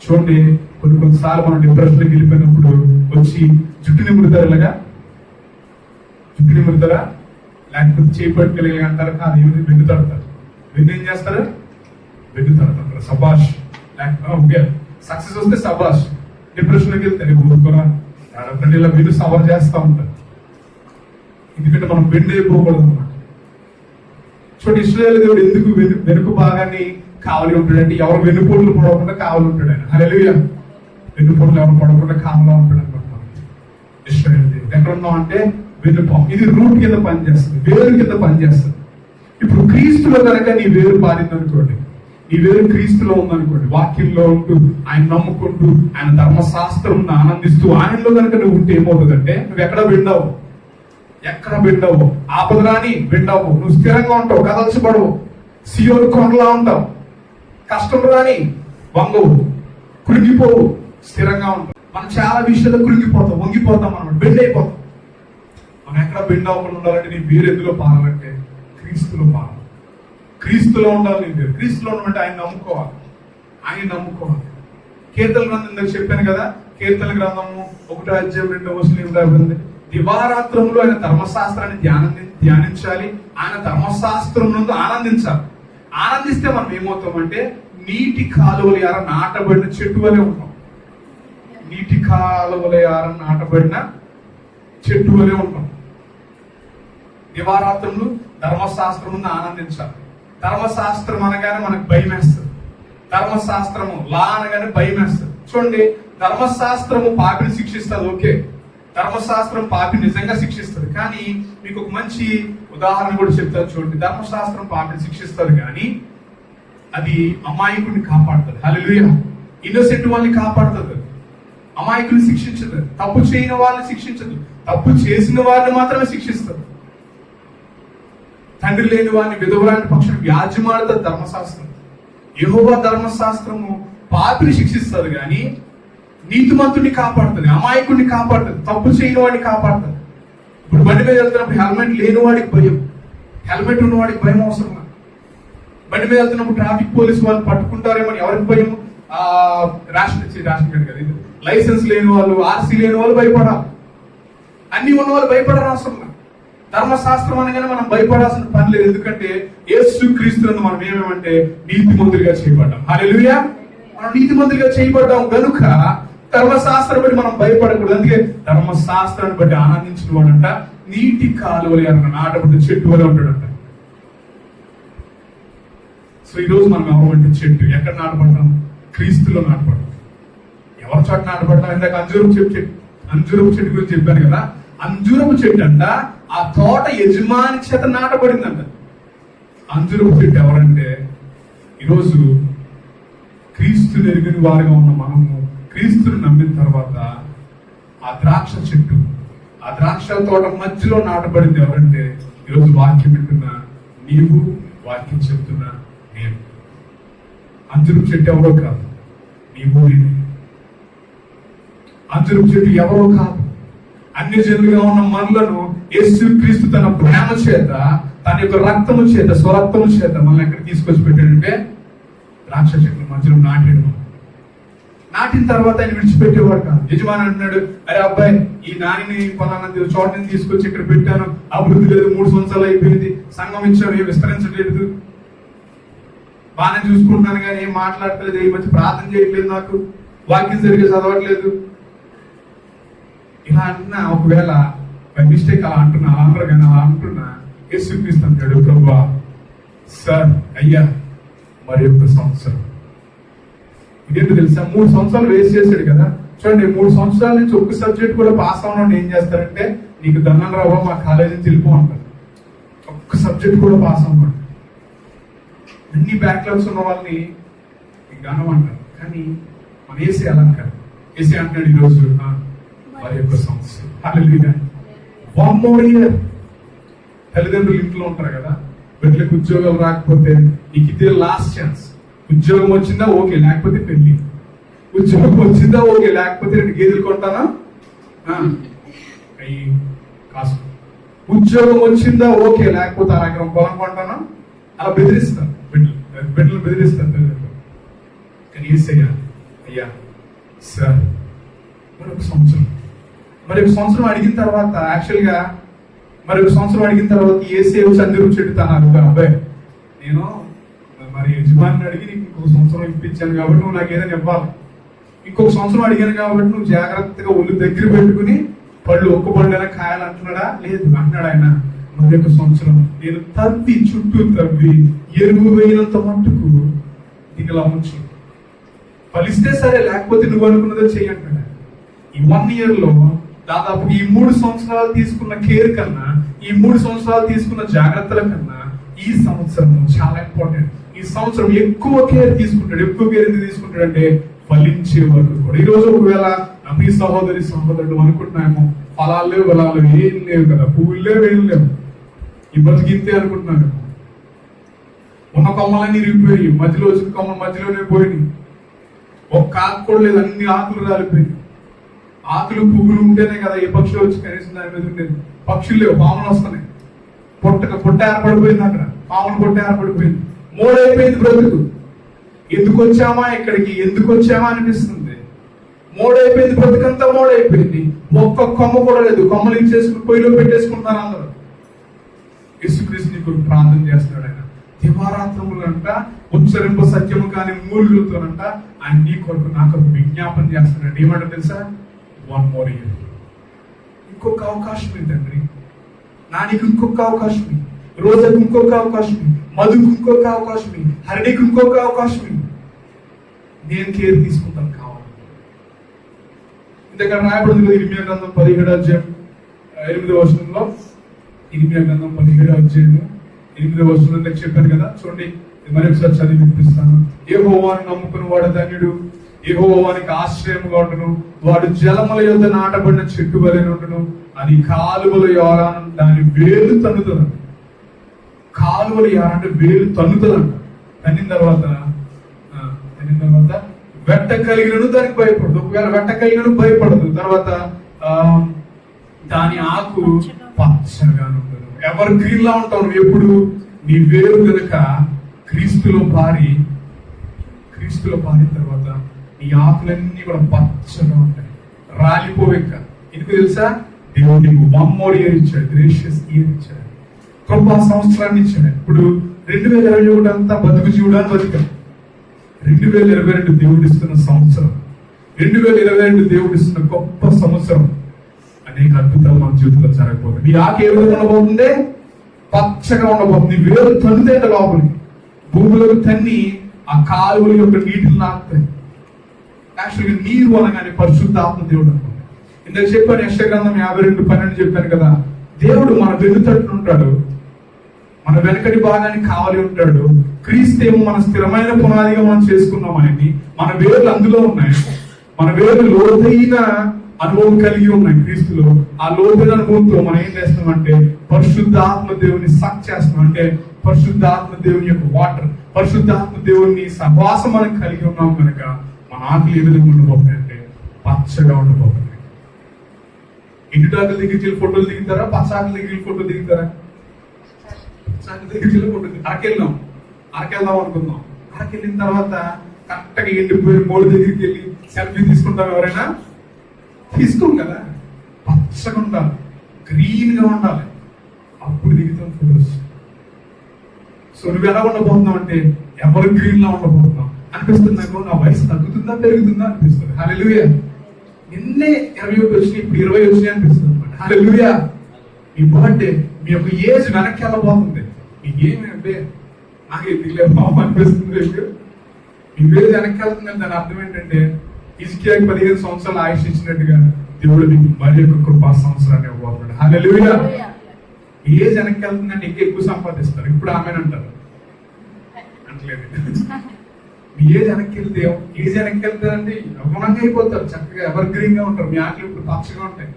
చూడండి, కొన్నిసార్లు మనం డిప్రెషన్కి వెళ్ళిపోయినప్పుడు వచ్చి జుట్టు నిమురుతారులాగా, జుట్టు నిమురుతారా లేకపోతే చేపట్టుకెళ్ళి అంటారు కాదు, ఏమిటి వెన్ను తడతారు. వెన్ను ఏం చేస్తారు? వెన్ను తడతారు. సబాష్. లేకపోతే సక్సెస్ వస్తే సబాష్, డిప్రెషన్కి వెళ్తారు ఊరుకోరా ఇలా వెన్ను సవర్ చేస్తూ ఉంటారు. ఎందుకంటే మనం బెండ్ అయిపోకూడదు అన్నమాట. చూడండి, ఇశ్రాయేలు దేవుడు ఎందుకు వెనుక భాగాన్ని కావలి ఉంటాడంటే ఎవరు వెన్నుపోట్లు పడకుండా కావలి ఉంటాడు ఆయన. హల్లెలూయా. వెన్నుపోట్లు ఎవరు పడకుండా కావలా ఉంటాడు అనమాట. ఇశ్రాయేలు దేవుడు ఎక్కడ ఉన్నాం అంటే వెన్నుపాము. ఇది రూట్ కింద పనిచేస్తుంది, వేరు కింద పనిచేస్తుంది. ఇప్పుడు క్రీస్తులో కనుక నీ వేరు పారింది అనుకోండి, నీ వేరు క్రీస్తులో ఉందనుకోండి, వాక్యంలో ఉంటూ ఆయన నమ్ముకుంటూ ఆయన ధర్మశాస్త్రం ఆనందిస్తూ ఆయనలో కనుక నువ్వు ఉంటే ఏమవుతుందంటే నువ్వు ఎక్కడ బెండవు, ఆపద రాని బెండవు, నువ్వు స్థిరంగా ఉంటావు, కదల్చబడవు, సియోను కొండలా ఉంటావు. కష్టం రాని వంగవు, కృంగిపోవు, స్థిరంగా ఉంటావు. మనం చాలా విషయాల్లో కృంగిపోతాం, వంగిపోతాం అన్నమాట, బెండ్ అయిపోతాం. మనం ఎక్కడ బెండ్ అవ్వకుండా ఉండాలంటే నీ పేరు ఎందులో పారాలంటే క్రీస్తులో పారాలి. క్రీస్తులో ఉండాలి. నీ పేరు క్రీస్తులో ఉండమంటే ఆయన నమ్ముకోవాలి. కీర్తన గ్రంథం చెప్పాను కదా, కీర్తన గ్రంథము 1వ అధ్యాయం 2వ వచనం రాబడింది, దివారాత్రములు ఆయన ధర్మశాస్త్రాన్ని ధ్యానించాలి, ఆయన ధర్మశాస్త్రం నుండి ఆనందించాలి. ఆనందిస్తే మనం ఏమవుతామంటే నీటి కాలువల యార నాటబడిన చెట్టు వలె ఉంటాం. నీటి కాలువల యార నాటబడిన చెట్టు వలె ఉంటాం. దివారాత్రములు ధర్మశాస్త్రం నుండి ఆనందించాలి. ధర్మశాస్త్రం అనగానే మనకు భయం వేస్తుంది. ధర్మశాస్త్రము లా అనగానే భయం వేస్తుంది. చూడండి, ధర్మశాస్త్రము పాపిని శిక్షిస్తుంది. ఓకే, ధర్మశాస్త్రం పాపి నిజంగా శిక్షిస్తుంది. కానీ మీకు ఒక మంచి ఉదాహరణ కూడా చెప్తారు. చూడండి, ధర్మశాస్త్రం పాపిని శిక్షిస్తారు కానీ అది అమాయకుడిని కాపాడుతుంది. హల్లెలూయా. ఇన్నోసెంట్ వాళ్ళని కాపాడుతుంది, అమాయకుని శిక్షించదు. తప్పు చేయని వాళ్ళని శిక్షించదు, తప్పు చేసిన వారిని మాత్రమే శిక్షిస్తుంది. తండ్రి లేని వారిని, విధవరాని పక్షం వ్యాజ్యమాడుతుంది ధర్మశాస్త్రం. యెహోవా ధర్మశాస్త్రము పాపిని శిక్షిస్తుంది కానీ నీతిమంతుడిని కాపాడుతుంది, అమాయకుడిని కాపాడుతుంది, తప్పు చేయని వాడిని కాపాడుతుంది. ఇప్పుడు బండి మీద వెళ్తున్నప్పుడు హెల్మెట్ లేని వాడికి భయం, హెల్మెట్ ఉన్న వాడికి భయం అవసరం. బండి మీద వెళ్తున్నప్పుడు ట్రాఫిక్ పోలీసు వాళ్ళు పట్టుకుంటారేమో ఎవరికి భయం? రేషన్ కార్డు కదా, లైసెన్స్ లేని వాళ్ళు, ఆర్సీ లేని వాళ్ళు భయపడాలి. అన్ని ఉన్న వాళ్ళు భయపడరు అవసరం. ధర్మశాస్త్రం అనగానే మనం భయపడాల్సిన పని లేదు. ఎందుకంటే యేసు క్రీస్తులను మనం ఏమేమంటే నీతిమంతులుగా చేయబడ్డాం. హల్లెలూయా. మనం నీతిమంతులుగా చేయబడ్డాం గనుక ధర్మశాస్త్రం బట్టి మనం భయపడకూడదు. అందుకే ధర్మశాస్త్రాన్ని బట్టి ఆనందించిన వాడంట నీటి కాలువలు అన్న నాటబడి చెట్టు వల్ల ఉంటాడంట. సో ఈ రోజు మనం ఎవరంటే చెట్టు ఎక్కడ నాటబడ్డాం? క్రీస్తులో నాటబడ్డాం. ఎవరి చోట నాటబడ్డాం? ఇందాక అంజూరపు చెట్టు గురించి చెప్పాను కదా. అంజూరపు చెట్టు అంట ఆ తోట యజమాని చేత నాటబడిందంట. అంజూరపు చెట్టు ఎవరంటే ఈరోజు క్రీస్తుని ఎరిగిన వారిగా ఉన్న మనము క్రీస్తుని నమ్మిన తర్వాత ఆ ద్రాక్ష చెట్టు, ఆ ద్రాక్ష తోట మధ్యలో నాటబడింది ఎవరంటే ఈరోజు వాక్యం వింటున్న నీవు, వాక్యం చెప్తున్నా నేను. అంజూరపు చెట్టు ఎవరో కాదు, నీవు నేనే. అంజూరపు చెట్టు ఎవరో కాదు, అన్ని జనులుగా ఉన్న మనలను యేసు క్రీస్తు తన ప్రేమ చేత, తన యొక్క రక్తము చేత, స్వరక్తము చేత మనల్ని ఎక్కడ తీసుకొచ్చి పెట్టాడంటే ద్రాక్ష చెట్ల మధ్యలో నాటాడు. నాటిన తర్వాత ఆయన విడిచిపెట్టేవాడు కాదు. యజమాని అంటున్నాడు, అరే అబ్బాయి ఈ నానిని పలానా చోటని తీసుకొచ్చి ఇక్కడ పెట్టాను, అభివృద్ధి లేదు, 3 సంవత్సరాలు అయిపోయింది, సంఘం ఇచ్చాడు, ఏం విస్తరించలేదు, బాగానే చూసుకుంటున్నాను కానీ ఏం మాట్లాడట్లేదు, ఈ మధ్య ప్రార్థన చేయట్లేదు, నాకు వాక్యం సరిగ్గా చదవట్లేదు, ఇలా అంటున్నా. ఒకవేళ బై మిస్టేక్ అలా అంటున్నా, అలా కానీ అలా అంటున్నా, యేసుక్రీస్తు అంటాడు, ప్రభువా సార్ అయ్యా మరి 1 సంవత్సరం. ఇదేంటో తెలుసా? 3 సంవత్సరాలు వేస్ట్ చేశాడు కదా. చూడండి, 3 సంవత్సరాల నుంచి ఒక్క సబ్జెక్ట్ కూడా పాస్ అవ్వడం ఏం చేస్తారంటే, నీకు దండం రావా మా కాలేజీ నుంచి వెళ్ళిపో అంటారు. ఒక్క సబ్జెక్ట్ కూడా పాస్ అవ్వడం. అన్ని బ్యాక్లాగ్స్ ఉన్న వాళ్ళని గణం అంటారు. కానీ మన ఏసీ అలా అంటారు. ఏసీ అంటాడు ఈరోజు మరి 1 సంవత్సరం. హల్లెలూయా. 1 more year. తల్లిదండ్రులు ఇంట్లో ఉంటారు కదా, బిడ్డలకు ఉద్యోగాలు రాకపోతే నీకు ఇదే లాస్ట్ ఛాన్స్. ఉద్యోగం వచ్చిందా ఓకే, లేకపోతే పెళ్లి. ఉద్యోగం వచ్చిందా ఓకే, లేకపోతే 2 గేదెలు కొంటానా, అయ్యి కాసు. ఉద్యోగం వచ్చిందా ఓకే, లేకపోతే 1 ఎకరం పొలం కొంటానా. అలా బెదిరిస్తారు బిడ్డలు బెదిరిస్తారు తల్లిదండ్రులు. కానీ ఏసయ్యా అయ్యా సార్ మరి 1 సంవత్సరం. మరి 1 సంవత్సరం అడిగిన తర్వాత యాక్చువల్గా మరి 1 సంవత్సరం అడిగిన తర్వాత ఏసే అంజూరపు చెట్టు తన అబ్బాయి నేను మరి యజమాని అడిగి నీకు 1 సంవత్సరం ఇప్పించాను కాబట్టి నువ్వు నాకు ఏదైనా ఇవ్వాలి. 1 సంవత్సరం అడిగాను కాబట్టి నువ్వు జాగ్రత్తగా ఒళ్ళు దగ్గర పెట్టుకుని పళ్ళు ఒక్క పళ్ళు అయినా కాయాలి అంటున్నాడా? లేదు అంటున్నాడు ఆయన. మరి 1 సంవత్సరం నేను తవ్వి చుట్టూ తవ్వి ఎరువు వేయినంత మట్టుకు దీన్ని ఇలా ఉంచు, ఫలిస్తే సరే, లేకపోతే నువ్వు అనుకున్నదే చెయ్యి అంటాడు. ఈ 1 year లో దాదాపు ఈ 3 సంవత్సరాలు తీసుకున్న కేర్ కన్నా, ఈ 3 సంవత్సరాలు తీసుకున్న జాగ్రత్తల కన్నా ఈ సంవత్సరం చాలా ఇంపార్టెంట్. ఈ సంవత్సరం ఎక్కువ కేర్ తీసుకుంటాడు. ఎక్కువ కేర్ ఎందుకు తీసుకుంటాడు అంటే ఫలించే వరకు కూడా. ఈ రోజు ఒకవేళ మీ సహోదరుడు అనుకుంటున్నామో ఫలాలు లేవు, ఫలాలు ఏం లేవు కదా, పువ్వులు లేవు, ఏం లేవు, ఈ బతికింతే అనుకుంటున్నాను. ఉన్న కొమ్మలన్నీ ఇరిగిపోయి మధ్యలో వచ్చిన కొమ్మల మధ్యలోనే పోయినాయి. ఒక్క ఆకు కూడా లేదు, అన్ని ఆకులు రాలిపోయి. ఆకులు పువ్వులు ఉంటేనే కదా ఏ పక్షులు వచ్చి కనీసం దాని మీద ఉండేది. పక్షులు లేవు, పాములు వస్తున్నాయి. పొట్ట ఏర్పడిపోయింది, అక్కడ పాములు పొట్ట ఏర్పడిపోయింది. మోడైపోయింది బ్రతుకు. ఎందుకు వచ్చామా ఇక్కడికి, ఎందుకు వచ్చామా అనిపిస్తుంది. మోడైపోయింది బ్రతుకంతా, మోడైపోయింది. ఒక్క కొమ్మ కూడా లేదు. కొమ్మలు ఇచ్చేసుకుని పొయ్యిలో పెట్టేసుకుంటారు అందరూ. యేసుక్రీస్తు నీకు ప్రార్థన చేస్తున్నాడు. ఆయన దివారాత్రములంట ఉచ్చరింప సత్యము కాని మూలుగులతోనంట ఆయన నీ కొరకు నాకు విజ్ఞాపన చేస్తున్నాడు. ఏమంటే తెలుసా? 1 more year. ఇంకొక అవకాశం ఏంటండి నా, నీకు ఇంకొక అవకాశం, రోజుకు ఇంకొక అవకాశం, మధుకు ఇంకొక అవకాశం, హరిణికి ఇంకొక అవకాశం. నేను కేర్ తీసుకుంటాను కావాలి. ఇంతకన్నా రాయబడింది ఇర్మియా గ్రంథం 17వ అధ్యాయం 8వ వచనంలో. ఇర్మియా గ్రంథం 17వ అధ్యాయం 8వ వచనంలో చెప్పాను కదా, చూడండి మరొకసారి చదివి వినిపిస్తాను. యెహోవాను నమ్ముకుని వాడు ధన్యుడు, యెహోవానికి ఆశ్రయముగా ఉండును, వాడు జలముల యొద్ద నాటబడిన చెట్టు వలె ఉండును, అది కాలువల యోరాను దాని వేలు తన్నుతుందంట. కాలువలు ఎవరంటే వేలు తన్నుతుందంట. తన్నిన తర్వాత వెట్ట కలిగినను దానికి భయపడదు. ఒకవేళ వెట్ట కలిగినను భయపడదు. తర్వాత దాని ఆకు పచ్చగా ఉండదు. ఎవరు గ్రీన్ లా ఉంటావు నువ్వు ఎప్పుడు. నీ వేరు కనుక క్రీస్తులో పారిన తర్వాత నీ ఆకులన్నీ కూడా పచ్చగా ఉంటాయి, రాలిపోవేక. ఎందుకు తెలుసా? దేవుడు నీకు 1 more year ఇచ్చాడు, గ్రేషియస్ ఇయర్ ఇచ్చాడు, కృపా సంవత్సరాన్ని ఇచ్చాడు. ఇప్పుడు 2021 అంతా బతుకు జీవుడాన్ని బతికాం. 2022 దేవుడు ఇస్తున్న సంవత్సరం, 2022 దేవుడు ఇస్తున్న గొప్ప సంవత్సరం. అనేక అద్భుతాలు మన జీవితంలో జరగబోతుంది. నీ ఆకు ఏ విధంగా ఉండబోతుంది? పచ్చగా ఉండబోతుంది. వేరు తన్నుతే లోపలికి భూమిలోకి తన్ని ఆ కాలువల యొక్క నీటిని నాకుతాయి. యాక్చువల్గా నీరు అనగానే పరిశుద్ధాత్మ దేవుడు అనుకుంటాడు. ఇందాక చెప్పాను యెషయా గ్రంథం 52:12 చెప్పాను కదా. దేవుడు మన వెన్నుతట్టు ఉంటాడు, మన వెనకటి భాగానికి కావాలి ఉంటాడు. క్రీస్తేమో మన స్థిరమైన పునాదిగా మనం చేసుకున్నాం ఆయన్ని. మన వేర్లు అందులో ఉన్నాయి. మన వేర్లు లోతైన అనుభవం కలిగి ఉన్నాయి క్రీస్తులో. ఆ లోతైన అనుభవంతో మనం ఏం చేస్తున్నామంటే పరిశుద్ధాత్మ దేవుని సక్ చేస్తున్నాం. అంటే పరిశుద్ధాత్మ దేవుని యొక్క వాటర్, పరిశుద్ధాత్మ దేవుని సహవాసం మనం కలిగి ఉన్నాం కనుక మన ఆకులు ఏ విధంగా ఉండబోతున్నాయి అంటే పచ్చగా ఉండబోతున్నాయి. ఎండుటాకుల దగ్గరికి వెళ్ళి ఫోటోలు దిగుతారా? పచ్చాకుల దగ్గరికి ఫోటో దిగుతారా? పచ్చాకుల దగ్గరికి వెళ్ళి ఫోటో అరకెళ్దాం అనుకుందాం. అరకెళ్ళిన తర్వాత కరెక్ట్గా ఎండిపోయి మోడు దగ్గరికి వెళ్ళి సెల్ఫీ తీసుకుంటాం. ఎవరైనా తీసుకోం కదా. పచ్చగా ఉండాలి, గ్రీన్ గా ఉండాలి, అప్పుడు దిగుతాం ఫోటోస్. సో నువ్వు ఎలా ఉండబోతున్నావు అంటే ఎవరు గ్రీన్ లా ఉండబోతున్నావు అనిపిస్తుంది. నాకు నా వయసు తగ్గుతుందా పెరుగుతుందా అనిపిస్తుంది. హల్లెలూయా. నిన్నే 21 వచ్చినాయి, ఇప్పుడు 20 వచ్చినాయి అనిపిస్తుంది అనమాట. హల్లెలూయా. మీ బర్త్డే, మీ యొక్క ఏజ్ వెనక్కి వెళ్ళబోతుంది. మీకేమంటే నాకు తెలియదు బాబు అనిపిస్తుంది. మీ ఏజ్ వెనక్కి వెళ్తుందని దాని అర్థం ఏంటంటే హిజ్కియాకి 15 సంవత్సరాలు ఆయుష్ ఇచ్చినట్టుగా దేవుడు మీకు మరి యొక్క కృపా సంవత్సరాన్ని ఇవ్వబోతున్నాడు. హల్లెలూయా. ఏజ్ వెనక్కి వెళ్తుందంటే ఎక్కువ సంపాదిస్తారు. ఇప్పుడు ఆమెనంటారు అంటలేదు. మీ ఏజ్ వెనక్కి వెళ్తే యవ్వనంగా అయిపోతారు, చక్కగా ఎవర్ గ్రీన్ గా ఉంటారు. మీ ఆటలు ఇప్పుడు పచ్చగా ఉంటాయి.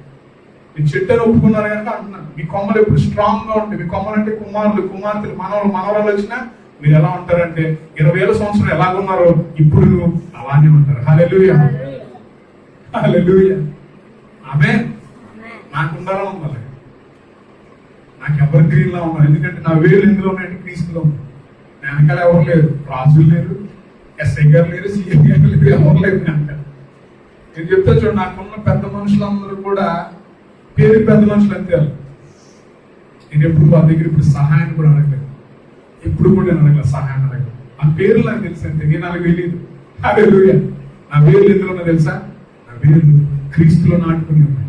మీ చెట్టు అని ఒప్పుకున్నారు కనుక అంటున్నాను. మీ కొమ్మలు ఎప్పుడు స్ట్రాంగ్ గా ఉంటాయి. మీ కొమ్మలు అంటే కుమారులు, కుమార్తెలు, మనవరాలు వచ్చినా మీరు ఎలా ఉంటారంటే 20,000 సంవత్సరం ఎలాగున్నారో ఇప్పుడు అలానే ఉంటారు. హల్లెలూయా, హల్లెలూయా. ఆమేన్. నాకు ఉండాలని ఉండాలి. నాకు ఎవరు గ్రీన్ లా ఉన్నారు. ఎందుకంటే నా వేలు ఎందులో ఉన్నాయంటే క్రీస్తులో ఉంది. వెనకాల ఎవరు లేరు, రాజులు లేరు, ఎస్ఐ గారు లేరు, సిఐ గారు లేరు, ఎవరు లేరు వెనకాల. నేను చెప్తా చూడండి, నాకున్న పెద్ద మనుషులందరూ కూడా పేరు పెద్ద మనుషులు అంతే. నేను ఎప్పుడు వాళ్ళ దగ్గర ఇప్పుడు సహాయాన్ని కూడా అడగలేదు. ఎప్పుడు కూడా నేను అడగలేదు, సహాయాన్ని అడగలేదు. ఆ పేర్లు నాకు తెలుసు అంతే, నేను నాకు తెలియదు. హల్లెలూయా. నా వేర్లు ఎందులో ఉన్నా తెలుసా? నా వేర్లు క్రీస్తులో నాటుకుని ఉన్నాయి.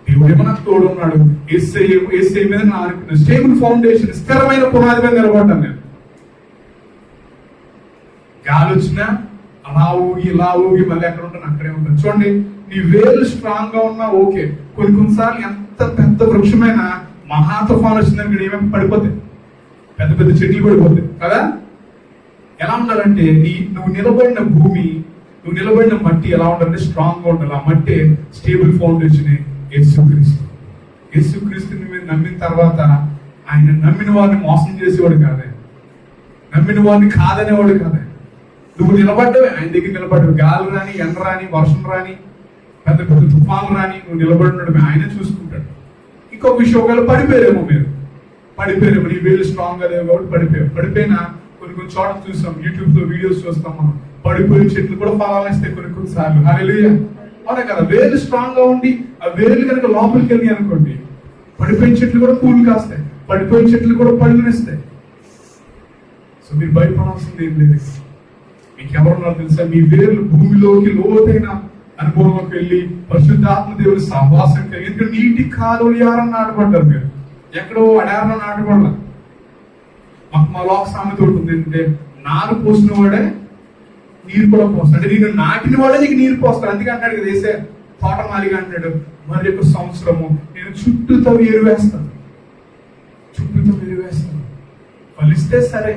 దేవుడేమో నాకు తోడు ఉన్నాడు. ఏసై మీద నా అనుకున్న స్టేబుల్ ఫౌండేషన్, స్థిరమైన పునాది మీద నిలబడ్డాను నేను. గాలి వచ్చినా అలా ఊగి ఇలా ఊగి మళ్ళీ ఎక్కడ ఉంటాను అక్కడే ఉంటాను. చూడండి, నీ వేర్లు స్ట్రాంగ్ గా ఉన్నా ఓకే. కొన్నిసార్లు ఎంత పెద్ద వృక్షమైన మహా తుఫాన్ వచ్చిందని ఏమేమి పడిపోతాయి, పెద్ద పెద్ద చెట్లు పడిపోతాయి కదా. ఎలా ఉండాలంటే నువ్వు నిలబడిన భూమి, నువ్వు నిలబడిన మట్టి ఎలా ఉండాలంటే స్ట్రాంగ్ గా ఉండాలి. ఆ మట్టి స్టేబుల్ ఫౌండేషన్ యేసుక్రీస్తు. యేసుక్రీస్తుని మీరు నమ్మిన తర్వాత ఆయన నమ్మిన వారిని మోసం చేసేవాడు కాదే, నమ్మిన వారిని కాదనేవాడు కాదే. నువ్వు నిలబడ్డవే, ఆయన దగ్గర నిలబడ్డవి. గాలి రాని, ఎండ రాని, వర్షం రాని, పెద్ద పెద్ద తుఫాను రాని, నువ్వు నిలబడినవి ఆయనే చూసుకుంటాడు. ఇంకొక విషయం, ఒకవేళ పడిపోయారేమో, నీ వేలు స్ట్రాంగ్ గా లేవు కాబట్టి పడిపోయినా కొన్ని చోట్ల చూస్తాం, యూట్యూబ్ లో వీడియోస్ చూస్తాం మనం, పడిపోయిన చెట్లు కూడా ఫలాలేస్తాయి కొన్నిసార్లు. హల్లెలూయా. అవునా కదా. వేలు స్ట్రాంగ్ గా ఉండి ఆ వేలు కనుక లోపలికి వెళ్ళి అనుకోండి, పడిపోయిన చెట్లు కూడా పూలు కాస్తాయి, పడిపోయిన చెట్లు కూడా పళ్ళునిస్తాయి. సో మీరు భయపడాల్సింది ఏం లేదు. మీకు ఎవరున్నారు తెలుసా? మీ వేర్లు భూమిలోకి లోతైన అనుభవంలోకి వెళ్ళి పరిశుద్ధాత్మ దేవుని సహవాసం కలిగి, ఎందుకంటే నీటి కాలువలు యారని నాటబడ్డారు. మీరు ఎక్కడో అడారలో నాటబడాల. మా లోక సామెత ఉంటుంది ఏంటంటే, నారు పోసిన వాడే నీరు కూడా పోస్తాడు. అంటే నేను నాటిన వాడే నీకు నీరు పోస్తాడు. అందుకే అంటాడు కదా వేసే తోట మాలిగా అంటాడు, మరి యొక్క సంవత్సరము నేను చుట్టూతో ఎరువేస్తాను, ఫలిస్తే సరే,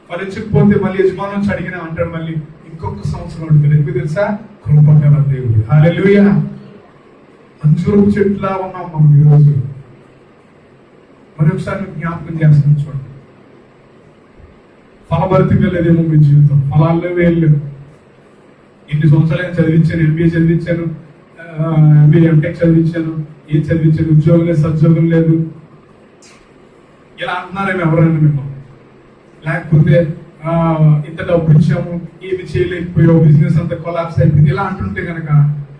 ఫలించకపోతే మళ్ళీ యజమాని నుంచి అడిగినా అంటాడు, మళ్ళీ ఇంకొక సంవత్సరం అడుగుతాడు. ఎందుకు తెలుసా? కృపగల దేవుడు. హల్లెలూయా. అంజూరపు చెట్లా ఉన్నాం మనం ఈరోజు. మరి ఒకసారి జ్ఞాపకం చేస్తాను చూడండి. ఫలభరితంగా లేదేమో మీ జీవితం, ఫలాల్లో వేయలేవు. ఎన్ని సంవత్సరాలు చదివించాను, ఎంబీఏ చదివించాను, ఎంబీఏ ఎంటెక్ చదివించాను, ఏం చదివించాను, ఉద్యోగం లేదు, సద్యోగం లేదు, ఇలా అంటున్నారేమో ఎవరైనా మిమ్మల్ని. లేకపోతే ఇంత డబ్బు ఇచ్చాము, ఏమి చేయలేకపోయావు, బిజినెస్ అంతా కొలాప్స్ అయిపోయింది, ఇలా అంటుంటే కనుక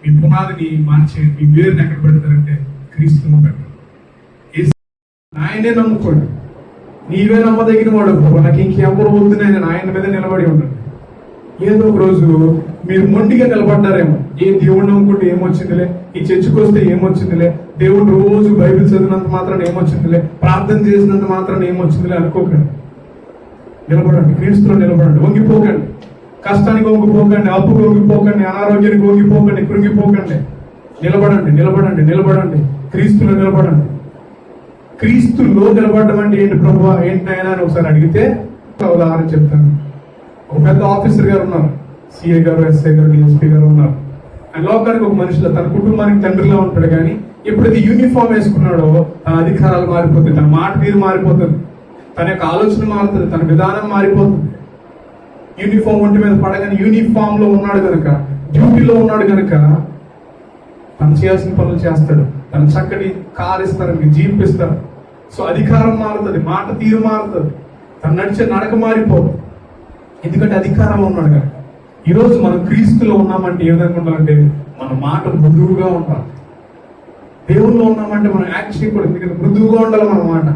మీ పునాదిని మార్చేయండి. మీ వేరుని ఎక్కడ పెడతారంటే క్రీస్తును పెట్టండి. ఆయనే నమ్ముకోండి. నీవే నమ్మదగిన వాడు, నాకు ఇంకెవరు వద్దు, నేను ఆయన మీద నిలబడి ఉండండి. ఏదో ఒక రోజు మీరు మొండిగా నిలబడ్డారేమో, ఏ దేవుడు నమ్ముకుంటే ఏమొచ్చిందిలే, ఈ చర్చికి వస్తే ఏమొచ్చిందిలే, దేవుడు రోజు బైబిల్ చదివినంత మాత్రం ఏమొచ్చిందిలే, ప్రార్థన చేసినంత మాత్రం ఏమొచ్చిందిలే అనుకోకండి. నిలబడండి, క్రీస్తులో నిలబడండి. వంగిపోకండి, కష్టానికి వంగిపోకండి, అప్పుకు వంగిపోకండి, అనారోగ్యానికి వంగిపోకండి, కృంగిపోకండి. నిలబడండి, నిలబడండి, నిలబడండి, క్రీస్తులో నిలబడండి. క్రీస్తులో నిలబడడం అంటే ఏంటి ప్రభువా, ఏంటి నాయనా అని ఒకసారి అడిగితే ఉదాహరణ చెప్తాను. ఒక పెద్ద ఆఫీసర్ గారు ఉన్నారు, సిఐ గారు, ఎస్ఐ గారు, డిఎస్పీ గారు ఉన్నారు. ఆయన లోకానికి ఒక మనిషిలో, తన కుటుంబానికి తండ్రిలో ఉంటాడు. కానీ ఎప్పుడైతే యూనిఫామ్ వేసుకున్నాడో తన అధికారాలు మారిపోతుంది, తన మాట తీరు మారిపోతుంది, తన యొక్క ఆలోచన మారుతుంది, తన విధానం మారిపోతుంది. యూనిఫామ్ ఒంటి మీద పడగానే యూనిఫామ్ లో ఉన్నాడు కనుక, డ్యూటీలో ఉన్నాడు కనుక తను చేయాల్సిన పనులు చేస్తాడు. తను చక్కటి కారు ఇస్తారు, జీప్ ఇస్తారు. సో అధికారం మారుతుంది, మాట తీరు మారుతుంది, తను నడిచే నడక మారిపోతుంది. ఎందుకంటే అధికారంలో ఉన్నాడు కదా. ఈరోజు మనం క్రీస్తులో ఉన్నామంటే ఏ విధంగా ఉండాలంటే మన మాట మృదువుగా ఉండాలి. దేవుల్లో ఉన్నామంటే మనం యాక్ట్ చేయకూడదు, ఎందుకంటే మృదువుగా ఉండాలి మన మాట.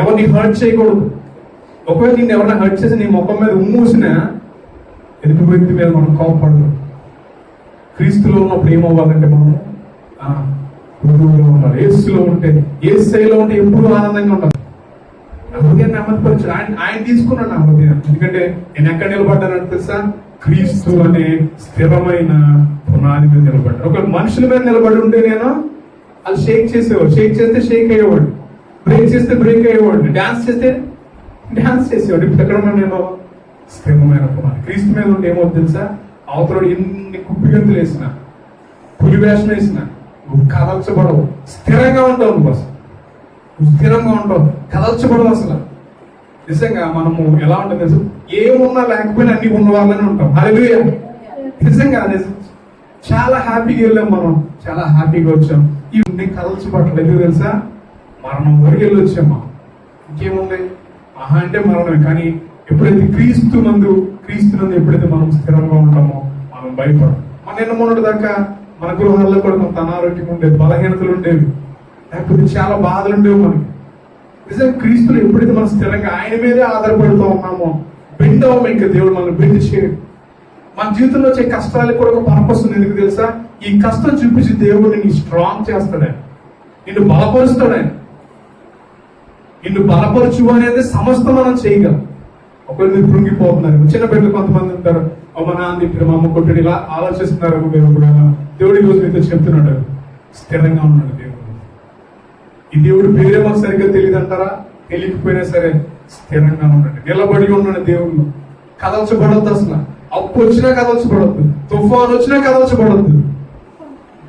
ఎవరిని హర్ట్ చేయకూడదు. ఒకవేళ నేను ఎవరైనా హర్ట్ చేసి నీ ముఖం మీద ఉమ్మూసినా ఎదుటి వ్యక్తి మీద మనం కోపపడదు. క్రీస్తులో ఉన్నప్పుడు ఏమవ్వాలంటే మనం మృదువుగా ఉండాలి. ఏసులో ఉంటే, ఏసైలో ఉంటే ఎప్పుడు ఆనందంగా ఉండాలి. నా హృదయాన్ని నెమ్మదిపరచు. ఆయన తీసుకున్నాడు నా హృదయాన్ని. ఎందుకంటే నేను ఎక్కడ నిలబడ్డానంటే తెలుసా, క్రీస్తు అనే స్థిరమైన పునాది మీద నిలబడ్డాను. ఒక మనుషుల మీద నిలబడి ఉంటే నేను అది షేక్ చేసేవాడు, షేక్ చేస్తే షేక్ అయ్యేవాడు, బ్రేక్ చేస్తే బ్రేక్ అయ్యేవాడు, డాన్స్ చేస్తే డాన్స్ చేసేవాడు. ఇప్పుడు ఎక్కడ ఉన్నా నేను స్థిరమైన పునాది. క్రీస్తు మీద ఉంటే ఏమవుతుంది తెలుసా, అవతల ఎన్ని కుప్పిగంతులు వేసిన, పులివేషం వేసిన కదల్చబడవు. స్థిరంగా ఉంటావు నువ్వు, అసలు స్థిరంగా ఉంటావు, కదల్చబడవు. అసలు నిజంగా మనము ఎలా ఉంటుంది తెలుసు, ఏమున్నా లేకపోయినా అన్ని ఉన్న వాళ్ళని ఉంటాం. హల్లెలూయా. నిజంగా చాలా హ్యాపీగా వెళ్ళాం, మనం చాలా హ్యాపీగా వచ్చాం. ఇవన్నీ కదల్చబడలేదు. ఎందుకు తెలుసా, మరణం వరకు వెళ్ళి వచ్చామా, ఇంకేముంది మహా అంటే మరణమే. కానీ ఎప్పుడైతే క్రీస్తునందు ఎప్పుడైతే మనం స్థిరంగా ఉంటామో మనం భయపడం. మన నిన్న మొన్నటి దాకా మన గృహాల్లో కూడా కొంత అనారోగ్యం ఉండేది, బలహీనతలు ఉండేవి, లేకపోతే చాలా బాధలు ఉండేవి మనకి. నిజంగా క్రీస్తులు ఎప్పుడైతే మనం స్థిరంగా ఆయన మీదే ఆధారపడుతూ ఉన్నామో బెండ్ అవ్వం. ఇంకా దేవుడు మనం బెండ్ చేయడు. మన జీవితంలో వచ్చే కష్టాలకు కూడా ఒక పర్పస్ ఉంది. ఎందుకు తెలుసా, ఈ కష్టం చూపించి దేవుడు నిన్ను స్ట్రాంగ్ చేస్తాడు, నిన్ను బలపరుస్తాడు. నిన్ను బలపరచు అనేది సమస్తం మనం చేయగలం. ఒకవేళ మీరు కృంగిపోతున్నారు, చిన్న బిడ్డలు కొంతమంది ఉంటారు, మా నాన్న ఇప్పుడు మా అమ్మ కొట్టుడు ఇలా ఆలోచిస్తున్నారు. దేవుడు ఈ రోజు మీతో చెప్తున్నాడు, స్థిరంగా ఉన్నాడు దేవుడు. ఈ దేవుడు పేరే మాకు సరిగ్గా తెలియదు అంటారా, తెలియకపోయినా సరే స్థిరంగా ఉండండి, నిలబడి ఉండండి. దేవుడు కదల్చబడద్దు. అసలు అప్పు వచ్చినా కదల్చబడద్దు, తుఫాను వచ్చినా కదల్చబడద్దు.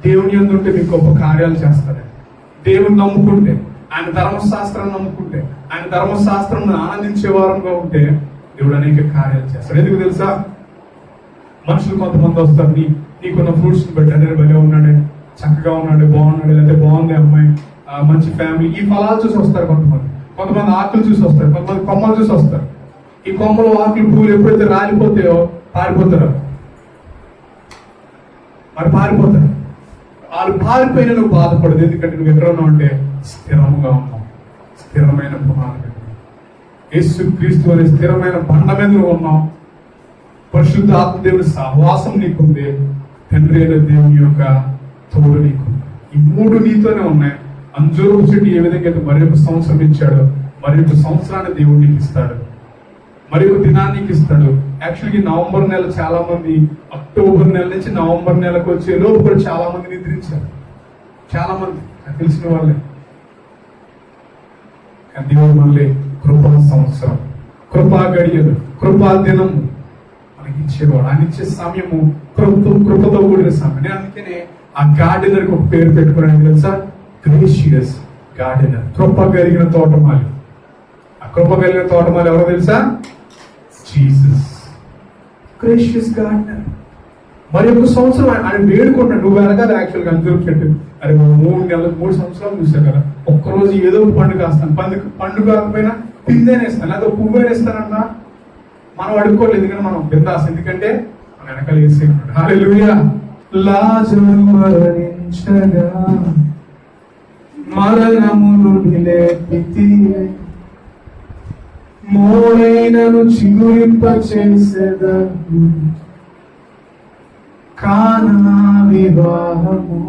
దేవుని యందు ఉంటే మీకు గొప్ప కార్యాలు చేస్తాడు. దేవుని నమ్ముకుంటే, ఆయన ధర్మశాస్త్రాన్ని నమ్ముకుంటే, ఆయన ధర్మశాస్త్రం ఆనందించే వారంగా ఉంటే దేవుడు అనేక కార్యాలు చేస్తాడు. ఎందుకు తెలుసా, మనుషులు కొంతమంది వస్తారు, నీకున్న ఫ్రూట్స్ బట్టి, అంటే భలే ఉన్నాడే, చక్కగా ఉన్నాడు, బాగున్నాడు, లేకపోతే బాగుంది అమ్మాయి, మంచి ఫ్యామిలీ, ఈ ఫలాలు చూసి వస్తారు. కొంతమంది ఆకులు చూసి వస్తారు, కొంతమంది కొమ్మలు చూసి వస్తారు. ఈ కొమ్మలు, ఆకులు, పువ్వులు ఎప్పుడైతే రాలిపోతాయో పారిపోతారు. మరి పారిపోతారు. వాళ్ళు పారిపోయినా నువ్వు బాధపడదు. ఎందుకంటే నువ్వు ఎక్కడ ఉన్నావు అంటే స్థిరంగా ఉన్నావు, స్థిరమైన పునాది మీద. యేసు క్రీస్తు అనే స్థిరమైన బండ మీద నువ్వు ఉన్నావు. పరిశుద్ధ ఆత్మదేవుడి సహవాసం నీకుంది, తండ్రి అయిన దేవుని యొక్క తోడు నీకుంది. ఈ మూడు నీతోనే ఉన్నాయి. అంజూరపు చెట్టు ఏ విధంగా అయితే మరి ఒక సంవత్సరం ఇచ్చాడో, మరి ఒక సంవత్సరాన్ని దేవుడు నీకు ఇస్తాడు, మరి ఒక దినాన్ని నీకు ఇస్తాడు. యాక్చువల్గా నవంబర్ నెల చాలా మంది, అక్టోబర్ నెల నుంచి నవంబర్ నెలకు వచ్చే లోపు కూడా చాలా మంది నిద్రించారు. చాలా మంది తెలిసిన వాళ్ళే. దేవుడు మళ్ళీ కృపా సంవత్సరం, కృపా గడియలు, కృపా దినము మనకి ఇచ్చేవాడు. ఆయన ఇచ్చే సమయము కృపతో కూడిన సమయం. నేను అందుకనే ఆ గార్డెనర్ కి ఒక పేరు పెట్టుకున్నాను తెలుసా, గ్రేషియస్ గార్డెనర్. కృప కలిగిన తోటమాలి. ఆ కృప కలిగిన తోటమాలి ఎవరో తెలుసా, జీసస్. Gracious gardener. మరి ఒక సంవత్సరం ఆయన వేడుకున్నాడు. నువ్వు వెనకాల యాక్చువల్గా అంజూరపు చెట్టు, అరే 3 సంవత్సరాలు చూసావు కదా, ఒక్కరోజు ఏదో పండుగ వేస్తాను, పండుగ కాకపోయినా పిందెనేస్తాను, లేదా పువ్వేనేస్తానన్నా మనం అడుక్కోలేదు. ఎందుకంటే మనం బిందాస్, ఎందుకంటే మన వెనకాల వేసే ఉన్నాడు. హల్లెలూయా. లాజరు మరణించగా మరణమును నిలేపితివే, మోడైనను చిగురింప చేసేదను. కానా వివాహము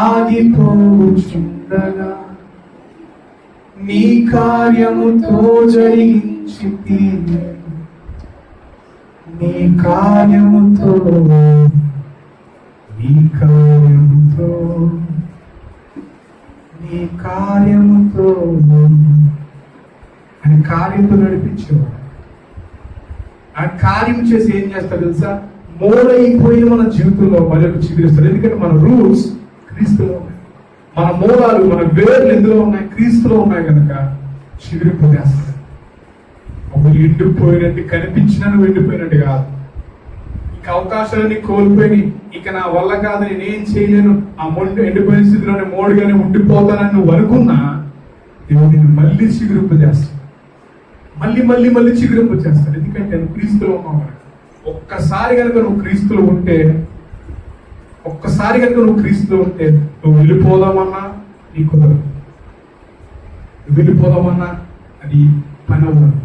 ఆగిపోచుండగా నీ కార్యముతో జరిగించితివే, నీ కార్యముతో నీ కార్యముతో నీ కార్యముతో ఆయన కార్యంతో నడిపించేవాడు. ఆ కార్యం చేసి ఏం చేస్తాడు తెలుసా? మూలైపోయిన మన జీవితంలో మరొక చిగురిస్తాడు. ఎందుకంటే మన రూట్స్ క్రీస్తులో ఉన్నాయి, మన మూలాలు మన వేర్లు ఎందులో ఉన్నాయి? క్రీస్తులో ఉన్నాయి కనుక చిగురింపజేస్తాడు. ఒక ఎండిపోయినట్టు కనిపించినా నువ్వు ఎండిపోయినట్టు కాదు. ఇక అవకాశాలన్నీ కోల్పోయి ఇక నా వల్ల కాదు, నేనేం చేయలేను, ఆ ఎండిపోయిన స్థితిలోనే మోడుగానే ఉండిపోతానని నువ్వు అనుకున్నా దేవుడు నేను మళ్ళీ చిగురింపజేస్తాడు. మళ్ళీ మళ్ళీ మళ్ళీ చిగురింపజేస్తాడు. ఎందుకంటే నువ్వు క్రీస్తులో ఉన్నావు కనుక. ఒక్కసారి కనుక నువ్వు క్రీస్తులో ఉంటే నువ్వు వెళ్ళిపోదామన్నా నీ కుదరదు, నువ్వు వెళ్ళిపోదామన్నా అది పని అవ్వదు.